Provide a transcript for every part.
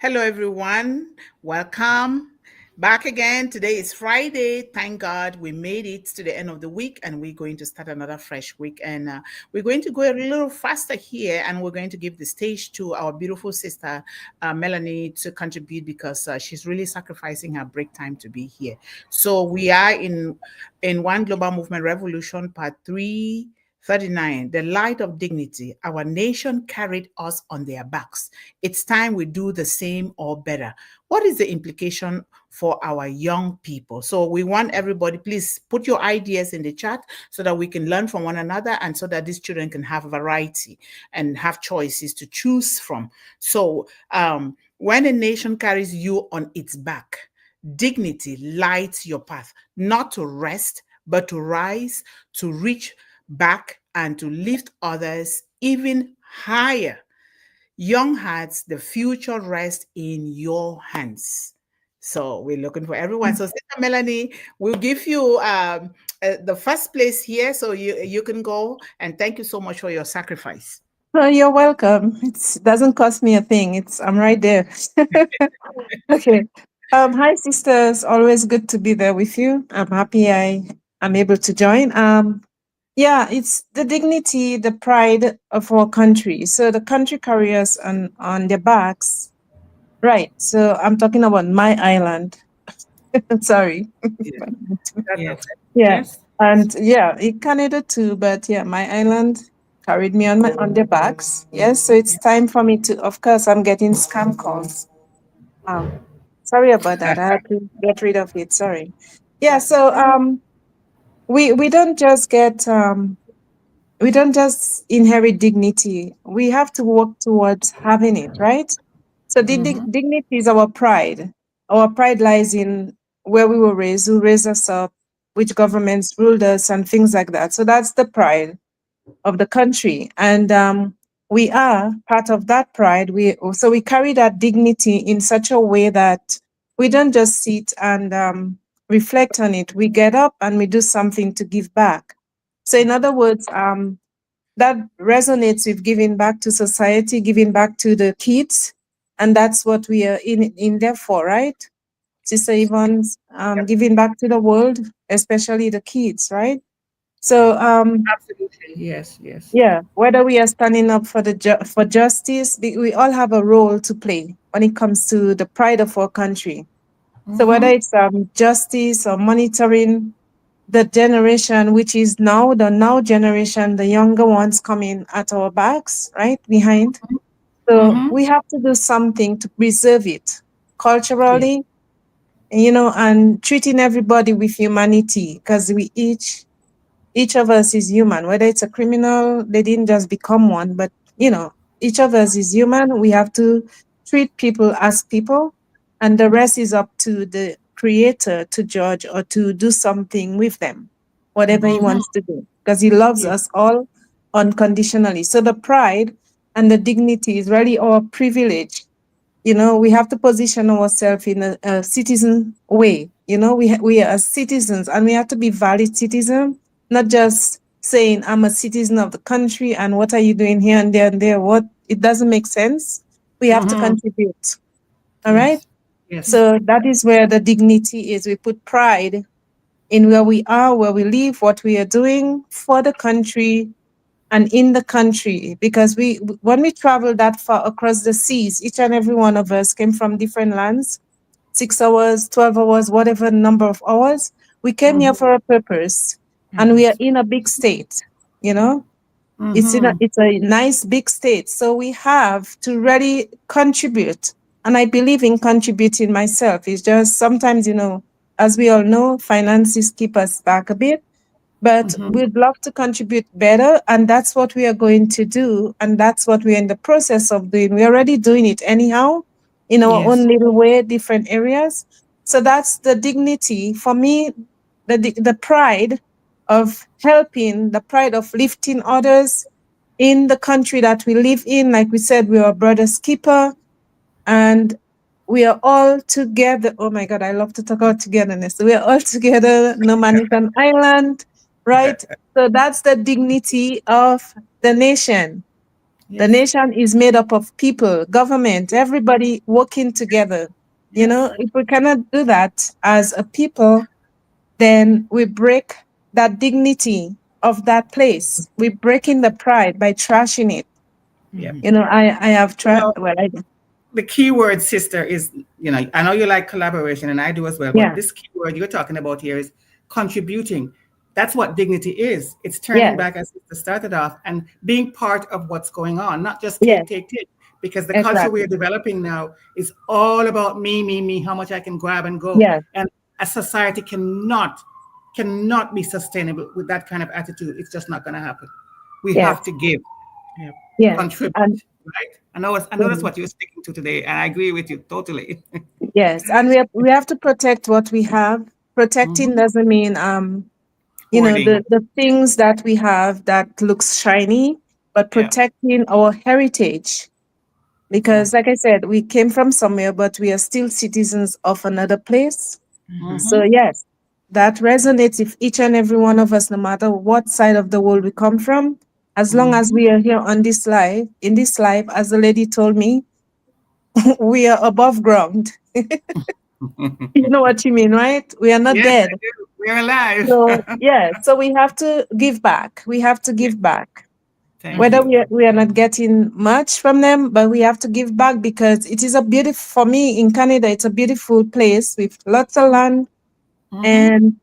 Hello, everyone. Welcome back again. Today is Friday. Thank God we made it to the end of the week and we're going to start another fresh week. And we're going to go a little faster here and we're going to give the stage to our beautiful sister, Melanie, to contribute because she's really sacrificing her break time to be here. So we are in One Global Movement Revolution, part 339, the light of dignity. Our nation carried us on their backs. It's time we do the same or better. What is the implication for our young people? So we want everybody, please put your ideas in the chat so that we can learn from one another and so that these children can have variety and have choices to choose from. So when a nation carries you on its back, dignity lights your path, not to rest, but to rise, to reach back, and to lift others even higher. Young hearts, the future rests in your hands. So we're looking for everyone. So Sister Melanie, we'll give you the first place here, so you can go. And thank you so much for your sacrifice. Oh, you're welcome. It doesn't cost me a thing. I'm right there. Okay. Hi sisters. Always good to be there with you. I'm happy I'm able to join. Yeah, it's the dignity, the pride of our country. So the country carriers on their backs. Right. So I'm talking about my island. Sorry. Yeah, that's Yeah. okay. Yeah. Yes. And yeah, in Canada too, but yeah, my island carried me on their backs. Yes, so it's time for me to. Of course, I'm getting scam calls. Um, sorry about that. I had to get rid of it. Sorry. Yeah. That's So we don't just get we don't just inherit dignity. We have to work towards having it, right? So the dignity is our pride. Our pride lies in where we were raised, who raised us up, which governments ruled us, and things like that. So that's the pride of the country, and we are part of that pride. We carry that dignity in such a way that we don't just sit and reflect on it. We get up and we do something to give back. So, in other words, that resonates with giving back to society, giving back to the kids, and that's what we are in there for, right? Sister Yvonne's giving back to the world, especially the kids, right? So absolutely. Yes, yes. yeah, whether we are standing up for for justice, we all have a role to play when it comes to the pride of our country. So whether it's justice or monitoring the generation, which is now the now generation, the younger ones coming at our backs, right behind. So we have to do something to preserve it Yes. culturally, and treating everybody with humanity, because each of us is human. Whether it's a criminal, they didn't just become one, but each of us is human. We have to treat people as people, and the rest is up to the creator to judge or to do something with them, whatever he wants to do, because he loves Yes. us all unconditionally. So the pride and the dignity is really our privilege. We have to position ourselves in a citizen way. We are citizens, and we have to be valid citizens, not just saying I'm a citizen of the country and what are you doing here and there and there. What It doesn't make sense. We have to contribute. All right. Yes. Yes. So that is where the dignity is. We put pride in where we are, where we live, what we are doing for the country and in the country, because when we travel that far across the seas, each and every one of us came from different lands, 6 hours, 12 hours, whatever number of hours. We came here for a purpose, and we are Yes. in a big state. you know it's a nice big state, so we have to really contribute. And I believe in contributing myself. It's just sometimes, as we all know, finances keep us back a bit, but we'd love to contribute better, and that's what we are going to do, and that's what we're in the process of doing. We're already doing it anyhow, in our Yes. own little way, different areas. So that's the dignity for me, the pride of helping, the pride of lifting others in the country that we live in. Like we said, we are a brother's keeper, and we are all together. Oh my God, I love to talk about togetherness. We are all together. No man is an island, right? So that's the dignity of the nation. The Yes. nation is made up of people, government, everybody working together. You Yes. know, if we cannot do that as a people, then we break that dignity of that place. We're breaking the pride by trashing it. Yep. You know, I have You tried, know, well, the key word, sister, is, I know you like collaboration, and I do as well, but yeah, this key word you're talking about here is contributing. That's what dignity is. It's turning yes, back, as sister started off, and being part of what's going on, not just yes, take. Because the culture we are exactly. developing now is all about me, how much I can grab and go. Yes, And a society cannot be sustainable with that kind of attitude. It's just not going to happen. We have yes, to give. Yeah. yes. And Contribute, right? I know that's mm, what you're sticking to today, and I agree with you totally. yes, and we have to protect what we have. Protecting Hmm. doesn't mean you know, Hoarding. the things that we have that looks shiny, but Yeah, protecting our heritage. Because, exactly. like I said, we came from somewhere, but we are still citizens of another place. So, Hmm. yes, that resonates with each and every one of us, no matter what side of the world we come from. As long as Hmm. we are here on this life, in this life, as the lady told me, we are above ground. You know what you mean, right? We are not Yes, dead. I do. We're alive. So, yeah, so we have to give back. We have to Yeah, give back. thank Whether you. we are not getting much from them, but we have to give back because it is a beautiful, for me in Canada, it's a beautiful place with lots of land. Hmm. And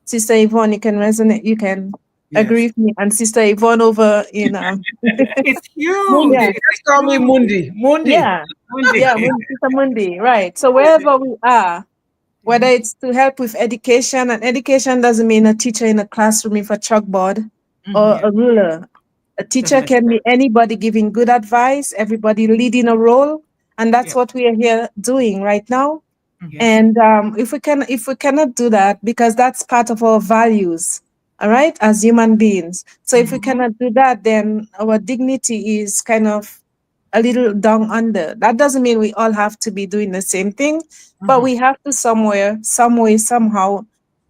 Sister Yvonne, you can resonate, you can agree Yes, with me. And Sister Yvonne over in, it's huge. yeah, Mundi. It's Just call me huge. Mundi. Mundi. yeah, Monday. yeah, Sister Mundih, right. So wherever we are, whether it's to help with education, and education doesn't mean a teacher in a classroom with a chalkboard or Yeah, a ruler. A doesn't teacher can be necessarily. anybody giving good advice, everybody leading a role, and that's Yep. what we are here doing right now. Yes. And if we cannot do that, because that's part of our values, all right, as human beings. So if we Hmm. cannot do that, then our dignity is kind of a little down under. That doesn't mean we all have to be doing the same thing, but Hmm. we have to somewhere, some way, somehow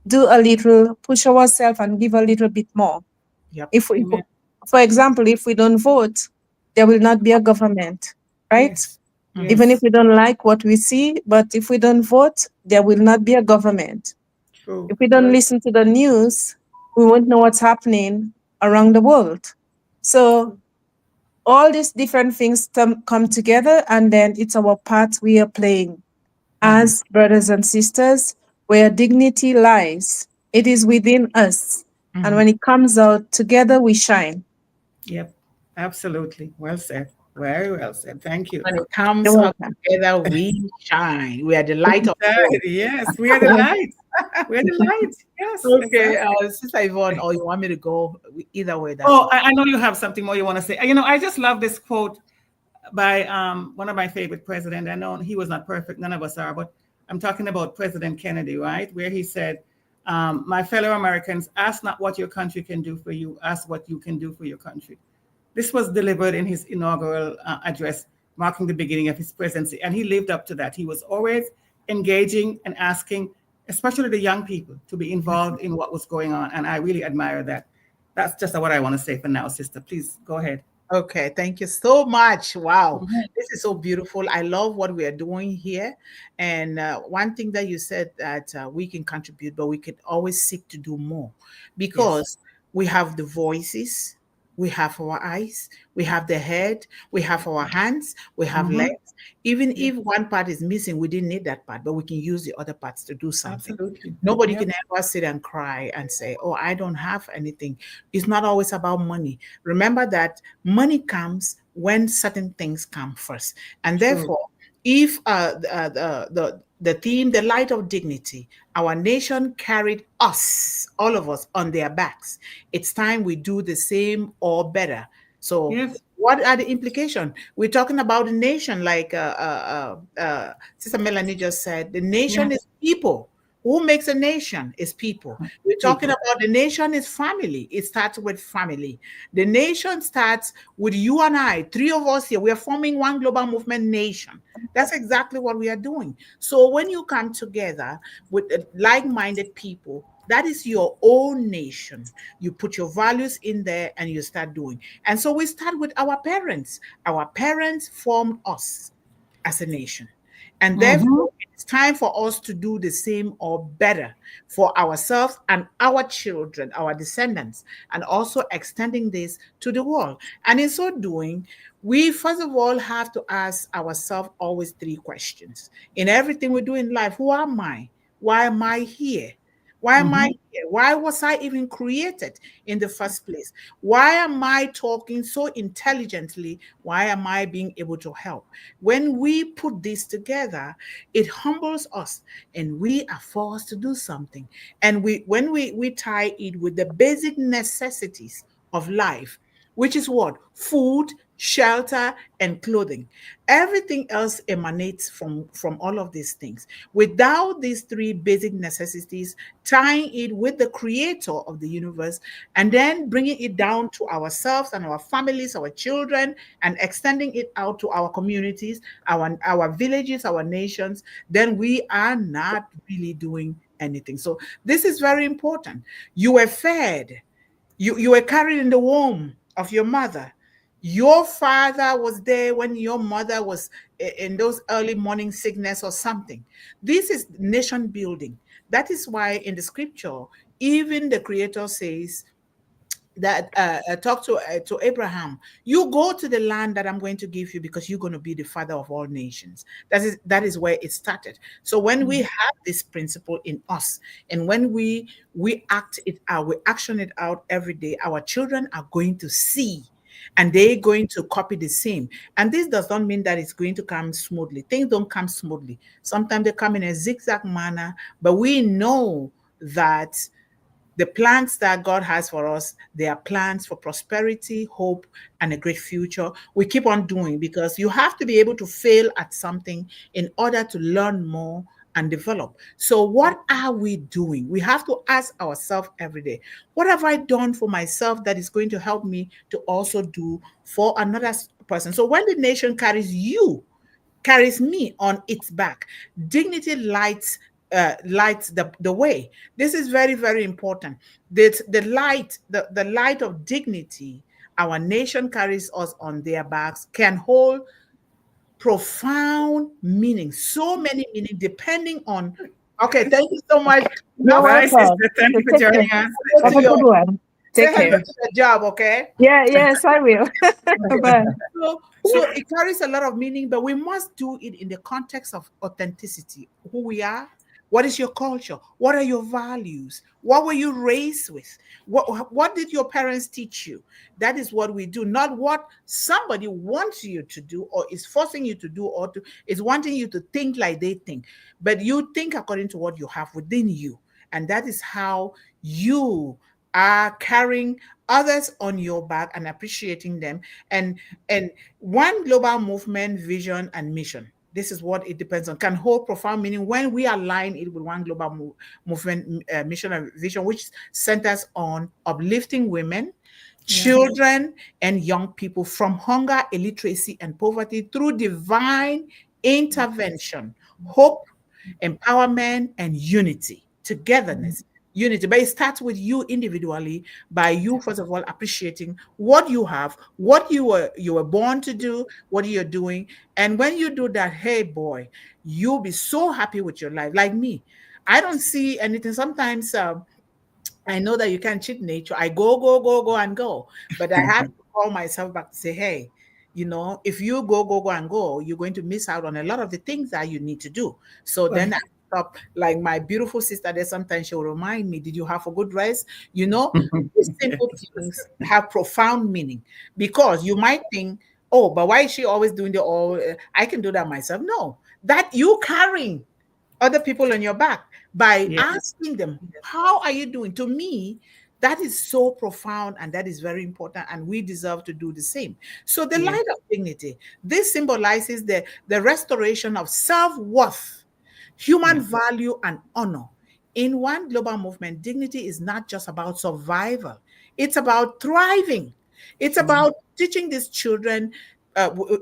do a little, push ourselves and give a little bit more. Yep. If, Amen. for example, if we don't vote, there will not be a government, right? Yes. Even if Yes. we don't like what we see, but if we don't vote, there will not be a government. True. If we don't Very. listen to the news, we won't know what's happening around the world. So True. all these different things come together, and then it's our part we are playing Hmm. as brothers and sisters, where dignity lies. It is within us. And Hmm. when it comes out, together we shine. Yep. Absolutely. Well said. Very well said. Thank you. When it You're comes up welcome. together, we shine. We are the light of the world. Exactly. Yes, we are the light. We're the light. Yes, Okay, exactly. Sister Yvonne, or you want me to go? Either way, that's Oh, okay. I know you have something more you want to say. I just love this quote by one of my favorite president. I know he was not perfect, none of us are, but I'm talking about President Kennedy, right? Where he said, "My fellow Americans, ask not what your country can do for you, ask what you can do for your country." This was delivered in his inaugural address, marking the beginning of his presidency, and he lived up to that. He was always engaging and asking, especially the young people, to be involved in what was going on, and I really admire that. That's just what I want to say for now, sister. Please go ahead. Okay, thank you so much. Wow, Mhm. this is so beautiful. I love what we are doing here. And one thing that you said that we can contribute, but we could always seek to do more Yes. because we have the voices, we have our eyes, we have the head, we have our hands, we have Hmm. legs. Even Yes. if one part is missing, we didn't need that part, but we can use the other parts to do something. Absolutely. Nobody Yep. can ever sit and cry and say, "Oh, I don't have anything." It's not always about money. Remember that money comes when certain things come first. And True. therefore, if the theme, the light of dignity, our nation carried us, all of us, on their backs. It's time we do the same or better. So, Yes. what are the implications? We're talking about a nation, like Sister Melanie just said. The nation Yes. is people. Who makes a nation is people. We're talking People. about the nation is family. It starts with family. The nation starts with you and I, three of us here. We are forming one global movement nation. That's exactly what we are doing. So when you come together with like minded people, That is your own nation. You put your values in there and you start doing. And so we start with our parents. Our parents formed us as a nation. And Mm-hmm. therefore, it's time for us to do the same or better for ourselves and our children, our descendants, and also extending this to the world. And in so doing, we first of all have to ask ourselves always three questions. In everything we do in life, who am I? Why am I here? Why am I Mm-hmm. here? Why was I even created in the first place? Why am I talking so intelligently? Why am I being able to help? When we put this together, it humbles us and we are forced to do something. And when we tie it with the basic necessities of life, which is what? Food, shelter, and clothing. Everything else emanates from all of these things. Without these three basic necessities, tying it with the creator of the universe, and then bringing it down to ourselves and our families, our children, and extending it out to our communities, our villages, our nations, then we are not really doing anything. So this is very important. You were fed, you were carried in the womb of your mother. Your father was there when your mother was in those early morning sickness or something. This is nation building. That is why in the scripture, even the creator says that talk to Abraham, you go to the land that I'm going to give you because you're going to be the father of all nations. That is where it started. So when we have this principle in us, and when we act it out, we action it out every day, our children are going to see, and they're going to copy the same. And this does not mean that it's going to come smoothly. Things don't come smoothly. Sometimes they come in a zigzag manner, but we know that the plans that God has for us, they are plans for prosperity, hope, and a great future. We keep on doing because you have to be able to fail at something in order to learn more and develop. So, what are we doing? We have to ask ourselves every day, what have I done for myself that is going to help me to also do for another person? So, when the nation carries me on its back. Dignity lights the way. This is very, very important. The light of dignity our nation carries us on their backs can hold profound meaning, so many meaning depending on. Okay, thank you so much. You're Enough. Bye, welcome. sister. Thank So you for take care. joining us. Go Have to a good your one. say Take hello care. to your job, okay? Yeah, yes, I will. Bye. So it carries a lot of meaning, but we must do it in the context of authenticity. Who we are, what is your culture? What are your values? What were you raised with? What did your parents teach you? That is what we do, not what somebody wants you to do or is forcing you to do or is wanting you to think like they think. But you think according to what you have within you. And that is how you are carrying others on your back and appreciating them, and one global movement vision and mission, this is what it depends on, can hold profound meaning when we align it with one global movement mission and vision, which centers on uplifting women, Yeah. children, and young people from hunger, illiteracy, and poverty through divine intervention, hope, empowerment, and unity, togetherness. Unity, but it starts with you individually, by you first of all appreciating what you have, what you were born to do, what you're doing. And when you do that, hey boy, you'll be so happy with your life. Like me, I don't see anything sometimes. I know that you can't cheat nature. I go, go, go, go, and go. But I have to call myself back to say, hey, if you go, go, go, and go, you're going to miss out on a lot of the things that you need to do. So then I stop, like my beautiful sister there, sometimes she'll remind me, did you have a good rest? These simple things have profound meaning, because you might think, oh, but why is she always doing I can do that myself. No, that you carrying other people on your back by Yeah. asking them, how are you doing? To me, that is so profound and that is very important, and we deserve to do the same. So the Yeah. light of dignity, this symbolizes the restoration of self-worth, human Yeah. value, and honor. In one global movement, dignity is not just about survival, it's about thriving. It's about teaching these children,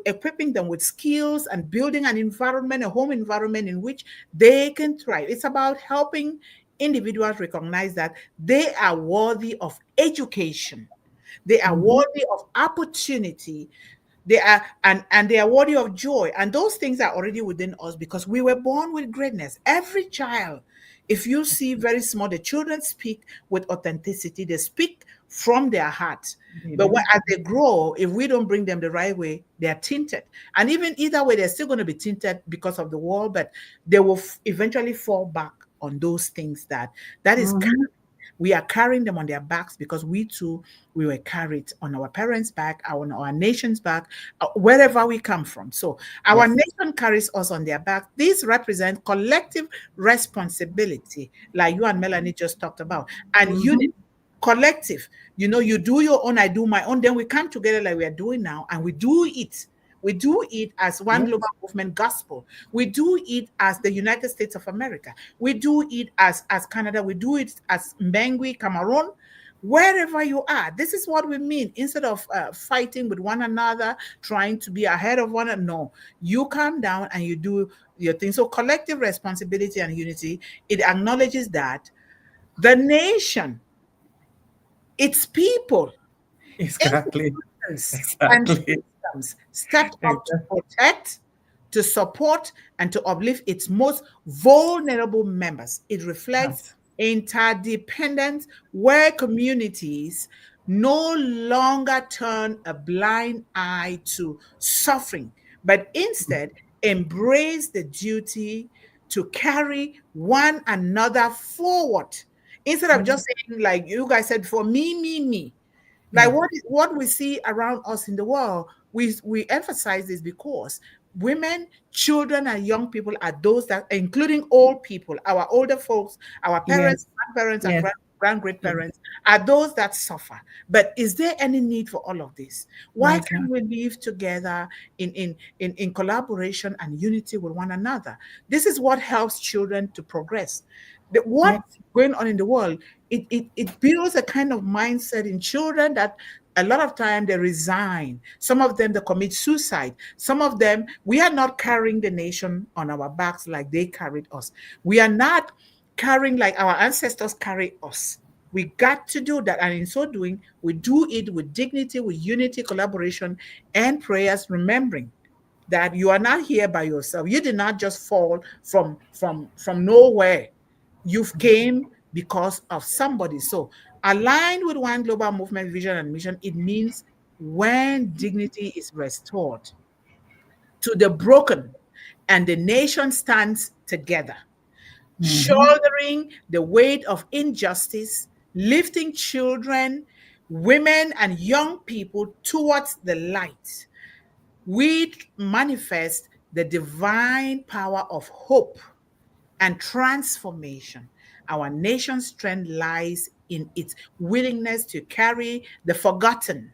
equipping them with skills and building an environment, a home environment in which they can thrive. It's about helping individuals recognize that they are worthy of education, they are worthy of opportunity, they are and they are worthy of joy, and those things are already within us because we were born with greatness. Every child, if you see very small, the children speak with authenticity, they speak from their heart. But when, as they grow, if we don't bring them the right way, they are tinted. And even either way, they're still going to be tinted because of the world, but they will eventually fall back on those things that is we are carrying them on their backs because we too, we were carried on our parents' back, on our nation's back, wherever we come from. So our nation carries us on their back. These represent collective responsibility, like you and Melanie just talked about, and unity. Collective, you do your own, I do my own, then we come together like we are doing now, and we do it. We do it as one global movement gospel. We do it as the United States of America. We do it as Canada. We do it as Mbengui, Cameroon, wherever you are. This is what we mean. Instead of fighting with one another, trying to be ahead of one another, no. You calm down and you do your thing. So collective responsibility and unity, it acknowledges that the nation, its people, Exactly. institutions, and Exactly. systems stepped up to protect, to support, and to uplift its most vulnerable members. It reflects Yes. interdependence where communities no longer turn a blind eye to suffering, but instead embrace the duty to carry one another forward. Instead of just saying, like you guys said, for me, me, me. Like Yeah. what we see around us in the world, we emphasize this because women, children, and young people are those that, including old people, our older folks, our parents, Yes. grandparents, and Yes. great Yes. parents, are those that suffer. But is there any need for all of this? Why My can't God. we live together in collaboration and unity with one another? This is what helps children to progress. Yes. What's going on in the world, it builds a kind of mindset in children that a lot of time they resign. Some of them they commit suicide. Some of them, we are not carrying the nation on our backs like they carried us. We are not carrying like our ancestors carry us. We got to do that, and in so doing, we do it with dignity, with unity, collaboration, and prayers, remembering that you are not here by yourself. You did not just fall from nowhere. You've came because of somebody. So aligned with one global movement vision and mission, it means when dignity is restored to the broken and the nation stands together, shouldering the weight of injustice, lifting children, women, and young people towards the light, we manifest the divine power of hope and transformation. Our nation's strength lies in its willingness to carry the forgotten,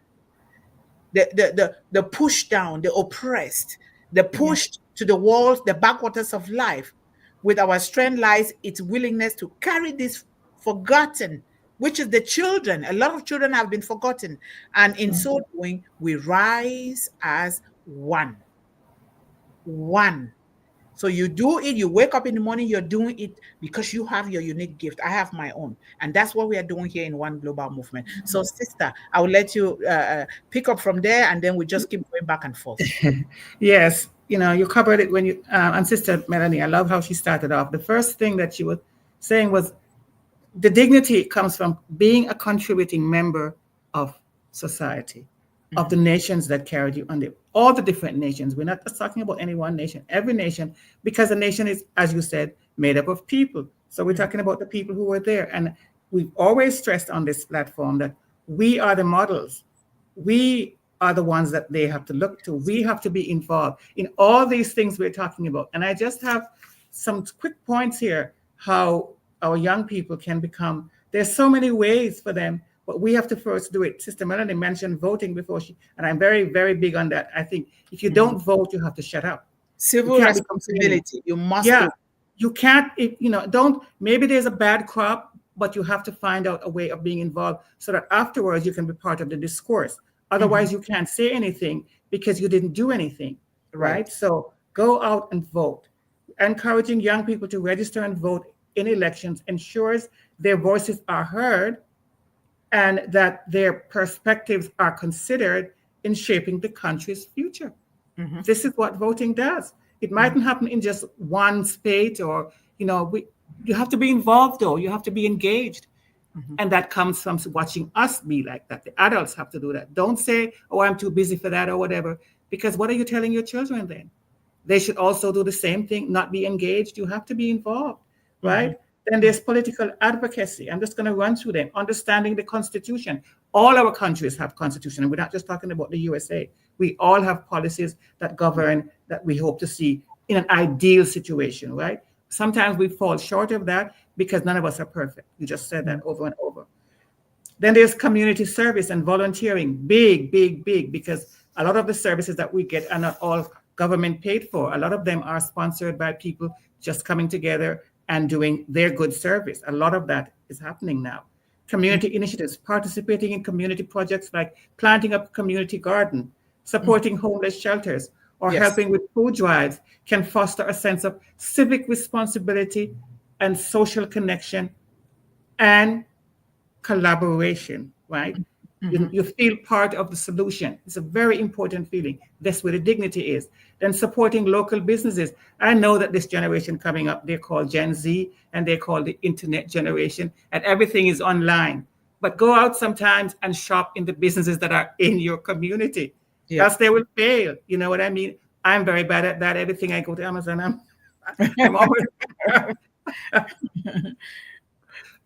the pushed down, the oppressed, the Yes. pushed to the walls, the backwaters of life. With our strength lies its willingness to carry this forgotten, which is the children. A lot of children have been forgotten. And in so doing, we rise as one. One. So you do it, you wake up in the morning, you're doing it because you have your unique gift. I have my own. And that's what we are doing here in One Global Movement. So, sister, I will let you pick up from there, and then we just keep going back and forth. Yes. You covered it when you, and Sister Melanie, I love how she started off. The first thing that she was saying was the dignity comes from being a contributing member of society, of the nations that carried you under all the different nations. We're not just talking about any one nation, every nation, because the nation is, as you said, made up of people. So we're talking about the people who were there. And we've always stressed on this platform that we are the models. We are the ones that they have to look to. We have to be involved in all these things we're talking about. And I just have some quick points here how our young people can become. There's so many ways for them, but we have to first do it. Sister Melanie mentioned voting before and I'm very, very big on that. I think if you don't vote, you have to shut up. You Civil can't be complaining. responsibility. You must Yeah, do. you can't, don't, maybe there's a bad crop, but you have to find out a way of being involved so that afterwards you can be part of the discourse. Otherwise, you can't say anything because you didn't do anything, Right. right? So go out and vote. Encouraging young people to register and vote in elections ensures their voices are heard and that their perspectives are considered in shaping the country's future. This is what voting does. It mightn't happen in just one state, or you have to be involved, though. You have to be engaged. And that comes from watching us be like that. The adults have to do that. Don't say, oh, I'm too busy for that or whatever, because what are you telling your children then? They should also do the same thing, not be engaged. You have to be involved, right? Then there's political advocacy. I'm just going to run through them. Understanding the Constitution. All our countries have Constitution, and we're not just talking about the USA. We all have policies that govern that we hope to see in an ideal situation, right? Sometimes we fall short of that because none of us are perfect. You just said that over and over. Then there's community service and volunteering. Big, big, big, because a lot of the services that we get are not all government paid for. A lot of them are sponsored by people just coming together and doing their good service. A lot of that is happening now. Community initiatives, participating in community projects like planting a community garden, supporting homeless shelters, or helping with food drives can foster a sense of civic responsibility and social connection and collaboration, right? You feel part of the solution. It's a very important feeling. That's where the dignity is. Then supporting local businesses. I know that this generation coming up, they're called Gen Z, and they're called the internet generation, and everything is online. But go out sometimes and shop in the businesses that are in your community. Else they will fail. You know what I mean? I'm very bad at that. Everything I go to Amazon, I'm always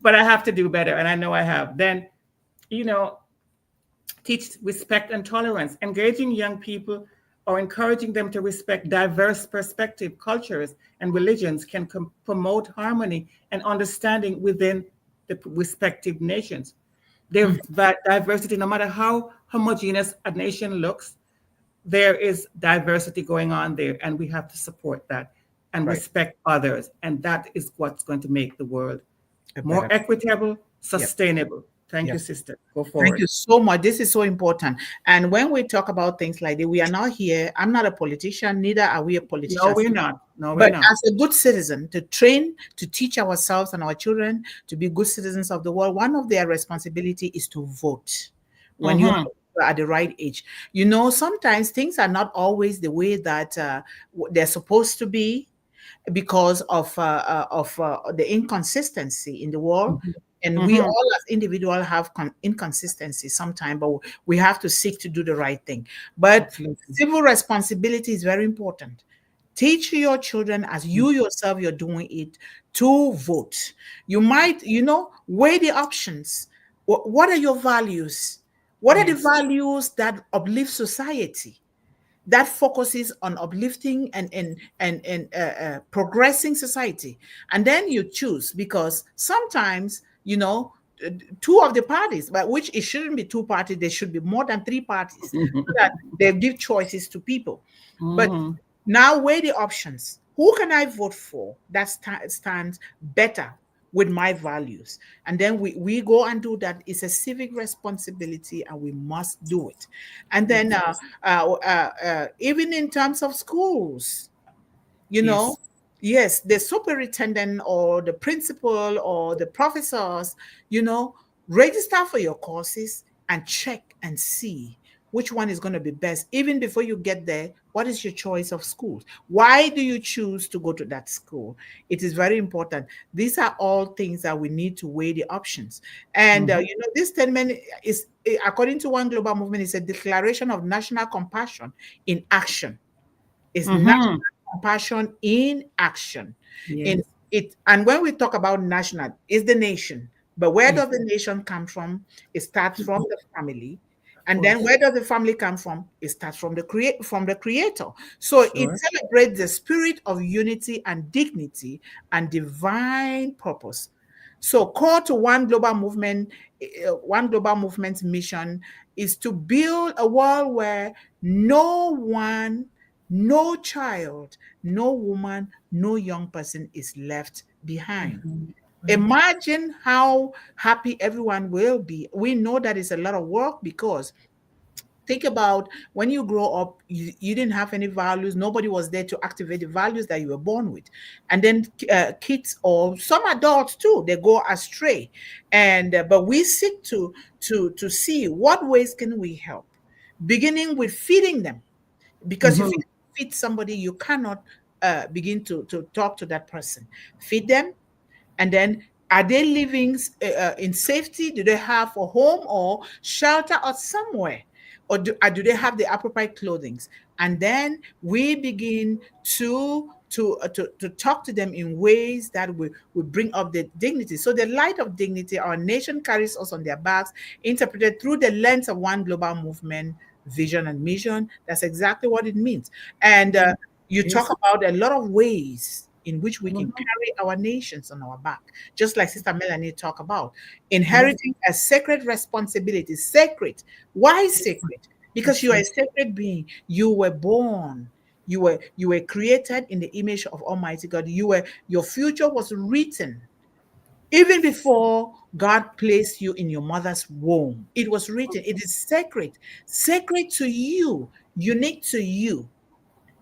but I have to do better, and I know I have. Then, teach respect and tolerance, engaging young people or encouraging them to respect diverse perspective, cultures, and religions can promote harmony and understanding within the respective nations. There's diversity, no matter how homogeneous a nation looks, there is diversity going on there, and we have to support that and respect others. And that is what's going to make the world more equitable, sustainable. Thank you, sister. Go forward. Thank you so much. This is so important. And when we talk about things like that, we are not here. I'm not a politician, neither are we a politician. No, we're not. No, but we're not. as a good citizen, to train, to teach ourselves and our children to be good citizens of the world, one of their responsibility is to vote when you are at the right age. Sometimes things are not always the way that they're supposed to be because of the inconsistency in the world. And we all as individuals have inconsistency sometimes, but we have to seek to do the right thing. But civil responsibility is very important. Teach your children, as you yourself, you're doing it, to vote. You might, weigh the options. What are your values? What are the values that uplift society? That focuses on uplifting and progressing society. And then you choose, because sometimes, two of the parties, but which it shouldn't be two parties, there should be more than three parties, so that they give choices to people. But now weigh the options. Who can I vote for that stands better with my values? And then we go and do that. It's a civic responsibility, and we must do it. And then even in terms of schools, yes, the superintendent or the principal or the professors, register for your courses and check and see which one is going to be best. Even before you get there, what is your choice of schools? Why do you choose to go to that school? It is very important. These are all things that we need to weigh the options. And, this statement is, according to One Global Movement, is a declaration of national compassion in action. It's national compassion in action. And when we talk about national, it's the nation. But where does the nation come from? It starts from the family. And then where does the family come from? It starts from the creator. So it celebrates the spirit of unity and dignity and divine purpose. So core to One Global Movement's mission is to build a world where no one, no child, no woman, no young person is left behind. Imagine how happy everyone will be. We know that it's a lot of work, because Think about when you grow up, you didn't have any values. Nobody was there to activate the values that you were born with. And then kids or some adults too, they go astray. And but we seek to see what ways can we help, beginning with feeding them. Because if you feed somebody, you cannot begin to talk to that person. Feed them, and then are they living in safety? Do they have a home or shelter or somewhere? Or do they have the appropriate clothing? And then we begin to talk to them in ways that will bring up the dignity. So the light of dignity, our nation carries us on their backs, interpreted through the lens of one global movement, vision and mission. That's exactly what it means. And you talk about a lot of ways in which we can carry our nations on our back, just like Sister Melanie talked about. Inheriting a sacred responsibility. Sacred. Why sacred? Because you are a sacred being. You were born. You were created in the image of Almighty God. Your future was written even before God placed you in your mother's womb. It was written. It is sacred. Sacred to you, unique to you.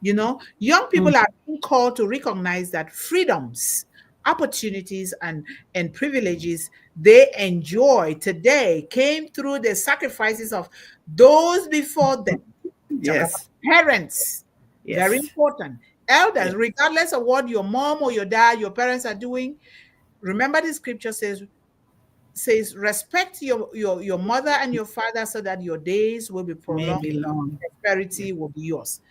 You know, young people are being called to recognize that freedoms, opportunities, and privileges they enjoy today came through the sacrifices of those before them. Yes. Parents, very important. Elders, Yes. regardless of what your mom or your dad, your parents are doing, remember the scripture says respect your mother and your father so that your days will be May prolonged, be long. prosperity will be yours.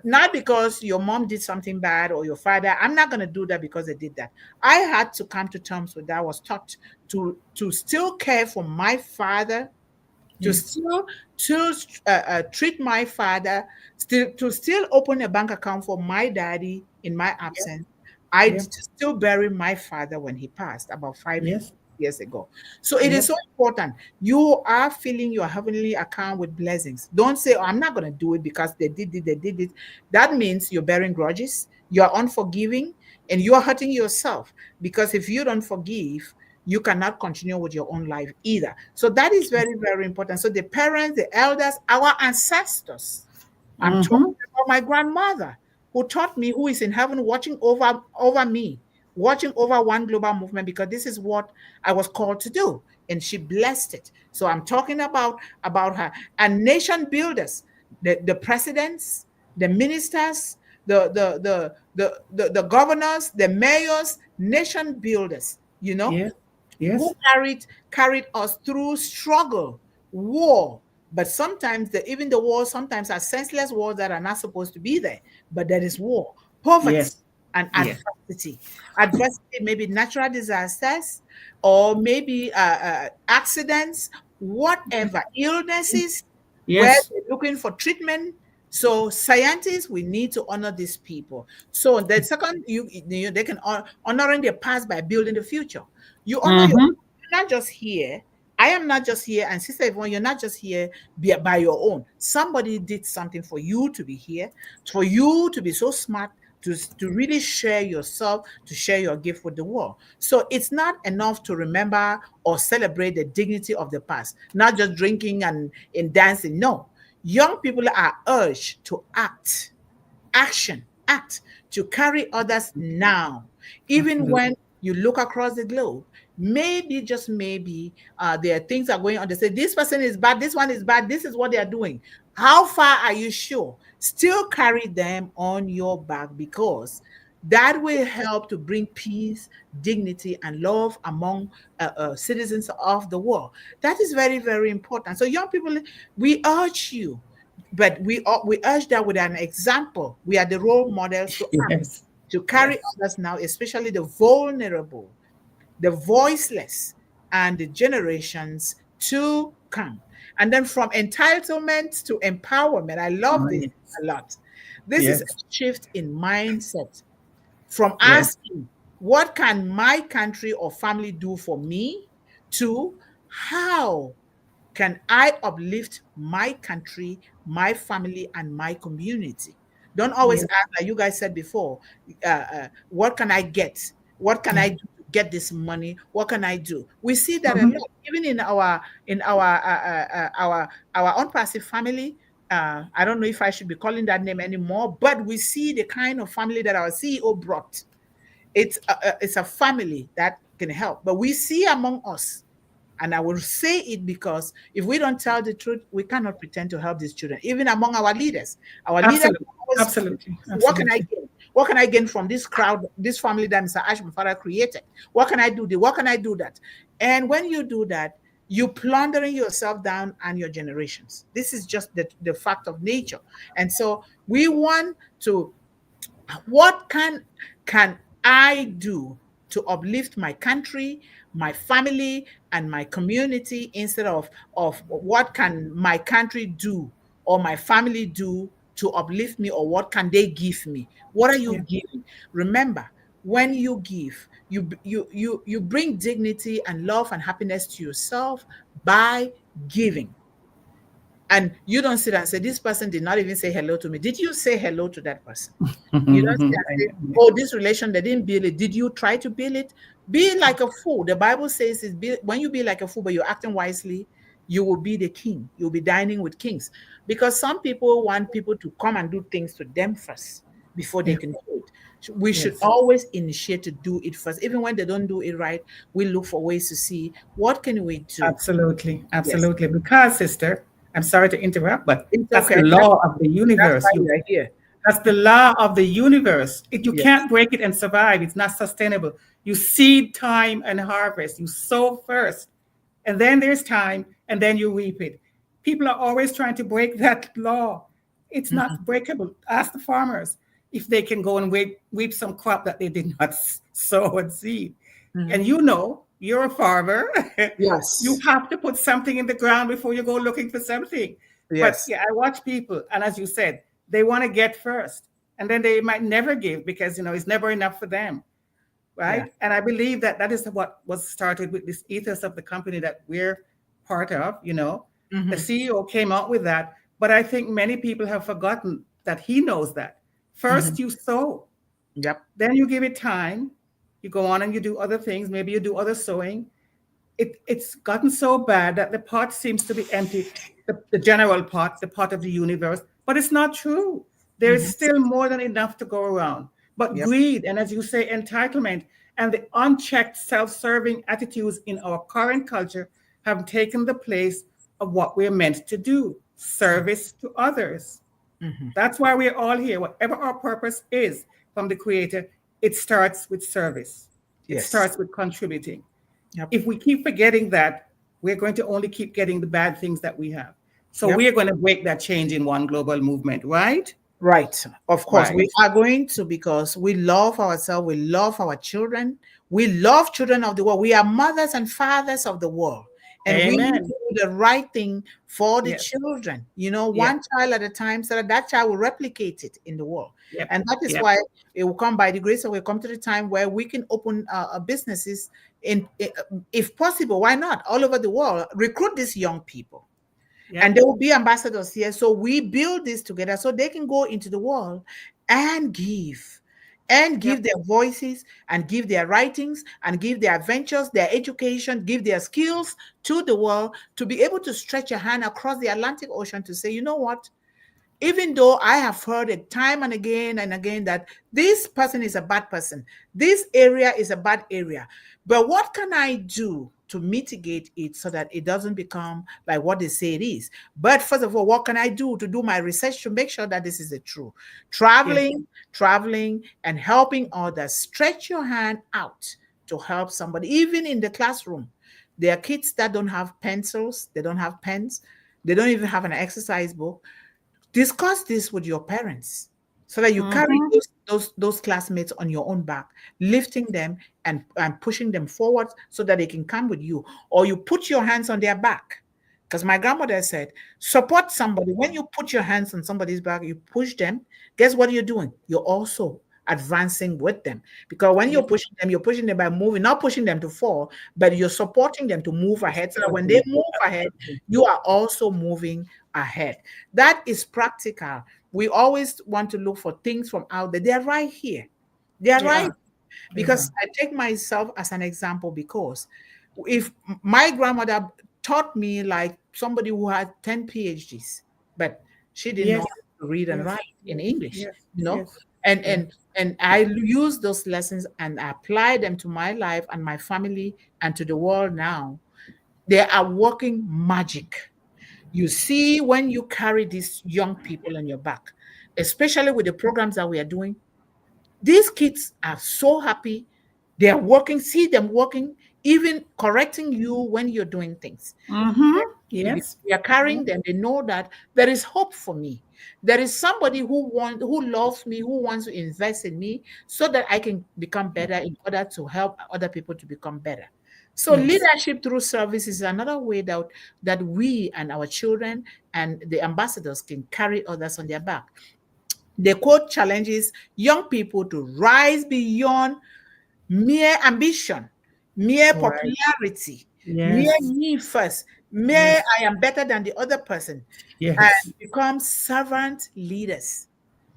Not because your mom did something bad or your father. I'm not going to do that because they did that. I had to come to terms with that. I was taught to still care for my father, to still treat my father, still open a bank account for my daddy in my absence. I still bury my father when he passed about 5 years ago. So it is so important. You are filling your heavenly account with blessings. Don't say, oh, I'm not going to do it because they did it, they did it. That means you're bearing grudges, you're unforgiving, and you're hurting yourself. Because if you don't forgive, you cannot continue with your own life either. So that is very, very important. So the parents, the elders, our ancestors. I'm talking about my grandmother who taught me, who is in heaven watching over me, watching over one global movement, because this is what I was called to do. And she blessed it. So I'm talking about her. And nation builders, the presidents, the ministers, the governors, the mayors, nation builders, you know, who carried us through struggle, war. But sometimes even the wars sometimes are senseless wars that are not supposed to be there. But there is war, poverty, and adversity. Adversity, maybe natural disasters, or maybe accidents, whatever, illnesses, where they're looking for treatment. So scientists, we need to honor these people. So the second, they can honoring their past by building the future. You honor your, you're not just here. I am not just here, and Sister Yvonne, you're not just here by your own. Somebody did something for you to be here, for you to be so smart, to really share yourself, to share your gift with the world. So it's not enough to remember or celebrate the dignity of the past, not just drinking and dancing. No, young people are urged to act, to carry others now, even when you look across the globe. Maybe, just maybe, there are things are going on. They say this person is bad, this one is bad, this is what they are doing. How far are you sure? Still carry them on your back, because that will help to bring peace, dignity, and love among citizens of the world. That is very, very important. So young people, we urge you, but we urge that with an example. We are the role models to act, to carry others now, especially the vulnerable, the voiceless, and the generations to come. And then from entitlement to empowerment. I love this a lot. This is a shift in mindset from asking, what can my country or family do for me, to how can I uplift my country, my family, and my community? Don't always ask, like you guys said before, what can I get? What can I do to get this money? What can I do? We see that a lot, even in our own passive family. I don't know if I should be calling that name anymore, but we see the kind of family that our CEO brought. It's a family that can help, but we see among us, and I will say it because if we don't tell the truth, we cannot pretend to help these children. Even among our leaders Absolutely. always, Absolutely. what can I Absolutely. gain? What can I gain from this crowd, this family that Mr. Ash, my father, created? What can I do? What can I do that? And when you do that, you plundering yourself down and your generations. This is just the fact of nature. And so we want to, what can I do to uplift my country, my family, and my community, instead of what can my country do or my family do to uplift me, or what can they give me? What are you Yeah. giving? Remember, when you give, you bring dignity and love and happiness to yourself by giving. And you don't sit and say, this person did not even say hello to me. Did you say hello to that person? You don't say, oh, this relation, they didn't build it. Did you try to build it? Be like a fool. The Bible says when you be like a fool, but you're acting wisely, you will be the king. You'll be dining with kings. Because some people want people to come and do things to them first before they Yeah. can do it. We should Yes. always initiate to do it first. Even when they don't do it right, we look for ways to see what can we do. Absolutely. Yes, Absolutely. Because, sister, I'm sorry to interrupt, but it's that's okay. the law of the That's universe. why we are here. That's the law of the universe. You Yes. can't break it and survive. It's not sustainable. You seed time and harvest. You sow first, and then there's time, and then you reap it. People are always trying to break that law. It's not breakable. Ask the farmers if they can go and reap some crop that they did not sow and seed. And you're a farmer. You Yes. have to put something in the ground before you go looking for something. But Yes. yeah, I watch people, and as you said, they want to get first, and then they might never give because it's never enough for them, Yeah. right? And I believe that that is what was started with this ethos of the company that we're part of. The CEO came out with that, but I think many people have forgotten that he knows that. First, you sow, Yep. then you give it time. You go on and you do other things. Maybe you do other sewing. It's gotten so bad that the pot seems to be empty, the general pot, the pot of the universe, but it's not true. There is still more than enough to go around. But Yep. greed, and as you say, entitlement, and the unchecked self-serving attitudes in our current culture have taken the place of what we're meant to do: service to others. That's why we're all here. Whatever our purpose is from the Creator, it starts with service. It Yes. starts with contributing. Yep. If we keep forgetting that, we're going to only keep getting the bad things that we have. So Yep. we're going to break that change in one global movement, right? Right. Of course, we Right. are going to, because we love ourselves, we love our children, we love children of the world. We are mothers and fathers of the world. And we need to Amen. do the right thing for the Yes. children, Yep. one child at a time, so that that child will replicate it in the world. Yep. And that is Yep. why it will come by the grace of, will come to the time where we can open businesses if possible, why not, all over the world, recruit these young people. Yep. And they will be ambassadors here. So we build this together so they can go into the world and give Yep. their voices, and give their writings, and give their adventures, their education, give their skills to the world, to be able to stretch a hand across the Atlantic Ocean to say, you know what? Even though I have heard it time and again that this person is a bad person, this area is a bad area, but what can I do to mitigate it so that it doesn't become like what they say it is? But first of all, what can I do to do my research to make sure that this is the truth? Yes. Traveling and helping others. Stretch your hand out to help somebody, even in the classroom. There are kids that don't have pencils, they don't have pens, they don't even have an exercise book. Discuss this with your parents so that you carry those classmates on your own back, lifting them and pushing them forward so that they can come with you, or you put your hands on their back. Because my grandmother said, support somebody. When you put your hands on somebody's back, you push them. Guess what you're doing? You're also advancing with them. Because when Yes. you're pushing them by moving, not pushing them to fall, but you're supporting them to move ahead. So that when they move ahead, you are also moving ahead. That is practical. We always want to look for things from out there. They're right here. They're They right. are. Because I take myself as an example, because if my grandmother taught me like somebody who had 10 PhDs, but she didn't know Yes. how to read and Yes. write in English, Yes. you know, Yes. and Yes. I use those lessons and apply them to my life and my family and to the world now. They are working magic. You see, when you carry these young people on your back, especially with the programs that we are doing, these kids are so happy. They are working, see them working, even correcting you when you're doing things. Mm-hmm. Yes. We are carrying them. They know that there is hope for me. There is somebody who loves me, who wants to invest in me so that I can become better in order to help other people to become better. So Yes. leadership through service is another way that we and our children and the ambassadors can carry others on their back. The quote challenges young people to rise beyond mere ambition, mere Right. popularity, mere Yes. me first, mere Yes. I am better than the other person, Yes. and become servant leaders.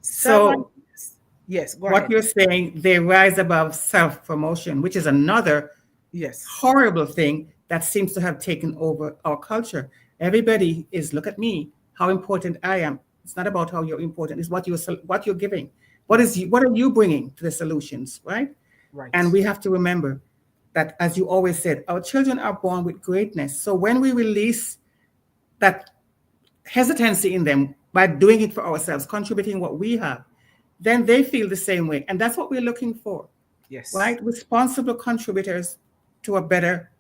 Servant So leaders. Yes, go what ahead. you're saying, they rise above self-promotion, which is another Yes, horrible thing that seems to have taken over our culture. Everybody is, look at me, how important I am. It's not about how you're important. It's what you're giving. yes, What are you bringing to the solutions, right? And right. we have to remember that, as you always said, our children are born with greatness. So when we release that hesitancy in them by doing it for ourselves, contributing what we have, then they feel the same way. And that's what we're looking for, Yes, right? Responsible contributors to a better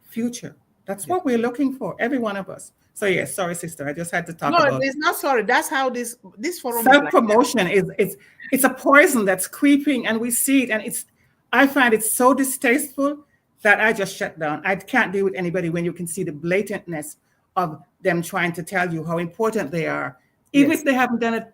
future. That's yes. what we're looking for, every one of us. So yes, sorry, sister, I just had to talk No, about it's not sorry. That's how this forum is like. self-promotion. It's a poison that's creeping, and we see it, and I find it so distasteful that I just shut down. I can't deal with anybody when you can see the blatantness of them trying to tell you how important they are, even Yes, if they haven't done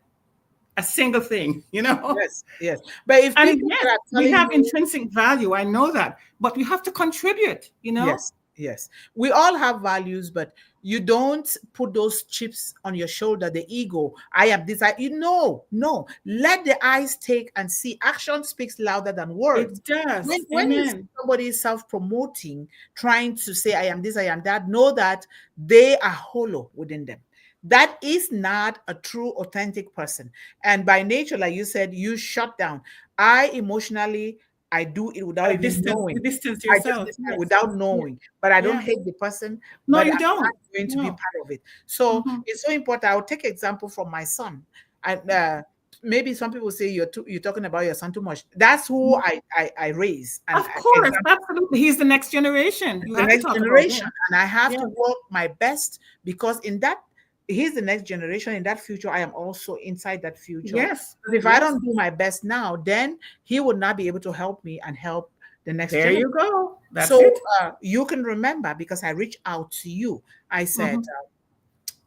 a single thing, you know? yes, yes. But if And people yes, are we telling have you, intrinsic value. I know that, but we have to contribute, you know? yes, yes. We all have values, but you don't put those chips on your shoulder, the ego. I am this. You know, no. Let the eyes take and see. Action speaks louder than words. It does. When you see Amen. somebody self-promoting, trying to say, I am this, I am that, know that they are hollow within them. That is not a true, authentic person. And by nature, like you said, you shut down. I emotionally, I do it without even You knowing. distance I just yourself. listen Yes. without Yeah. knowing, but I don't Yeah. hate the person, No, but I'm you not don't. going to be No. part of it. So Mhm. it's so important. I'll take example from my son. And maybe some people say you're talking about your son too much. That's who I raise, and Of course, example absolutely. He's the next generation. You the have to next talk about generation, him. and I have Yes. to work my best because in that he's the next generation. In that future, I am also inside that future. Yes. But if I Yes. don't do my best now, then he would not be able to help me and help the next There generation. you go. That's So it. you can remember because I reached out to you. I said, Mhm.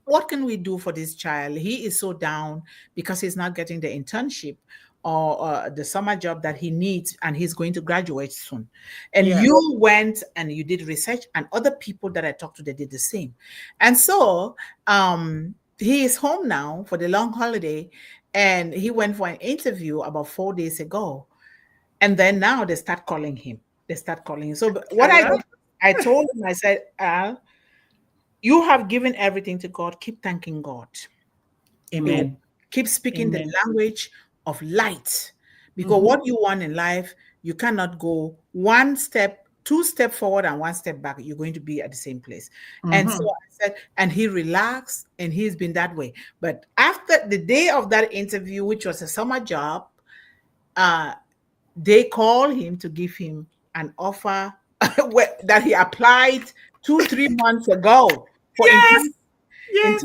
what can we do for this child? He is so down because he's not getting the internship or the summer job that he needs, and he's going to graduate soon. And Yeah. you went and you did research, and other people that I talked to, they did the same. And so he is home now for the long holiday, and he went for an interview about 4 days ago. And then now they start calling him. They start calling him. So what I Hello. did, I told him, I said, Al, you have given everything to God. Keep thanking God. You Amen. keep speaking the Amen. language of light. Because Mhm. what you want in life, you cannot go one step, two step forward and one step back. You're going to be at the same place. And so Mhm. I said, and he relaxed, and he's been that way. But after the day of that interview, which was a summer job, uh, they called him to give him an offer that he applied 2 3 months ago for Yes. intern, Yes.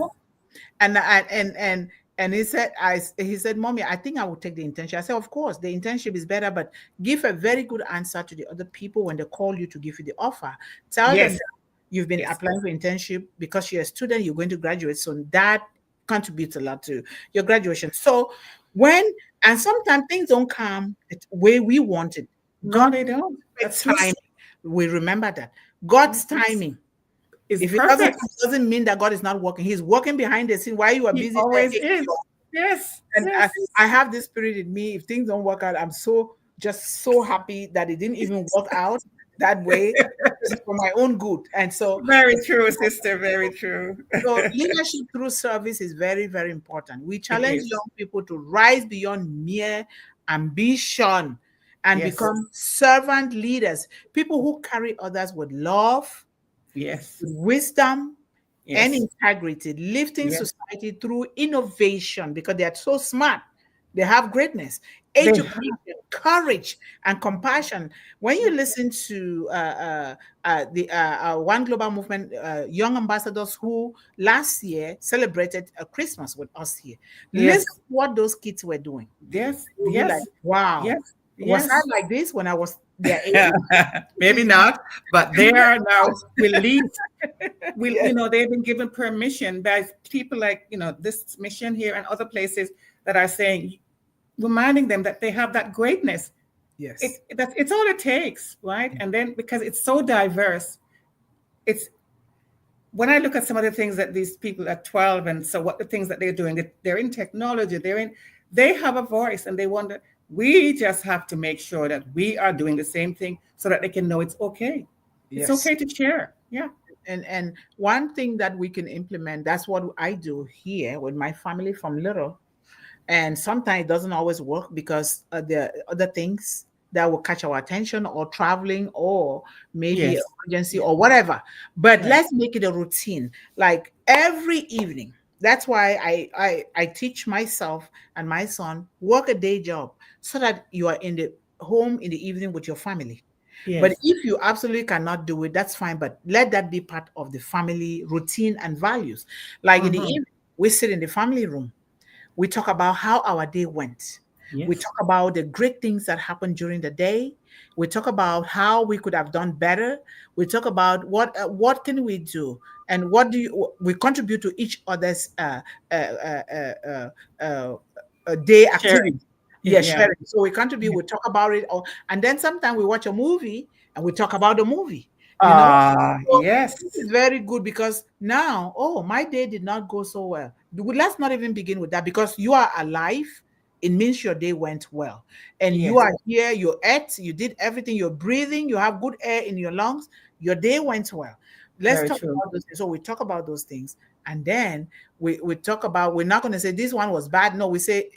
intern and he said, he said, Mommy, I think I will take the internship. I said, of course, the internship is better, but give a very good answer to the other people when they call you to give you the offer. Tell them Yes. that you've been Yes. applying for internship because you're a student, you're going to graduate. So that contributes a lot to your graduation. So and sometimes things don't come the way we want it. No, God's they don't. That's true. timing. We remember that. God's Yes. timing. It's If it doesn't perfect. come, it doesn't mean that God is not working. He's working behind the scene while you are He busy there. always is. Yes. And Yes. I have this spirit in me. If things don't work out, I'm so just so happy that it didn't even work out that way. It's for my own good. And so, Very true, sister. Very true. so leadership through service is very, very important. We It challenge is. young people to rise beyond mere ambition and Yes. become servant leaders, people who carry others with love, Yes. with wisdom, and Yes. integrity, lifting Yes. society through innovation because they are so smart. They have greatness, They education, courage, and compassion. When you listen to the One Global Movement young ambassadors who last year celebrated Christmas with us here, Yes. listen to what those kids were doing. Yes. You'll be Yes. like, wow, Yes. was Yes. I like this when I was their age? Maybe not, but they are now released. Yes. You know, they've been given permission by people like, you know, this mission here and other places that are saying, reminding them that they have that greatness. Yes. It's all it takes, right? And then because it's so diverse, it's when I look at some of the things that these people at 12 and so what the things that they're doing, they're in technology, they have a voice and they wonder, we just have to make sure that we are doing the same thing so that they can know it's okay. Yes. It's okay to share. Yeah. And one thing that we can implement, that's what I do here with my family from little. And sometimes it doesn't always work because there are other things that will catch our attention, or traveling, or maybe Yes. emergency, or whatever. But Right. let's make it a routine. Like every evening. That's why I teach myself and my son, work a day job so that you are in the home in the evening with your family. Yes. But if you absolutely cannot do it, that's fine. But let that be part of the family routine and values. Like in the evening, we sit in the family room. We talk about how our day went. Yes. We talk about the great things that happened during the day. We talk about how we could have done better. We talk about what can we do, and what do we contribute to each other's day Sharing. activity. Yeah. Sharing. So we contribute. We talk about it, and then sometimes we watch a movie and we talk about the movie. You know, so Yes. this is very good because now, oh, my day did not go so well. Let's not even begin with that, because you are alive. It means your day went well, and you Yes. are here. You ate. You did everything. You're breathing. You have good air in your lungs. Your day went well. Let's Very talk true. about those things. So we talk about those things, and then we talk about. We're not going to say this one was bad. No, we say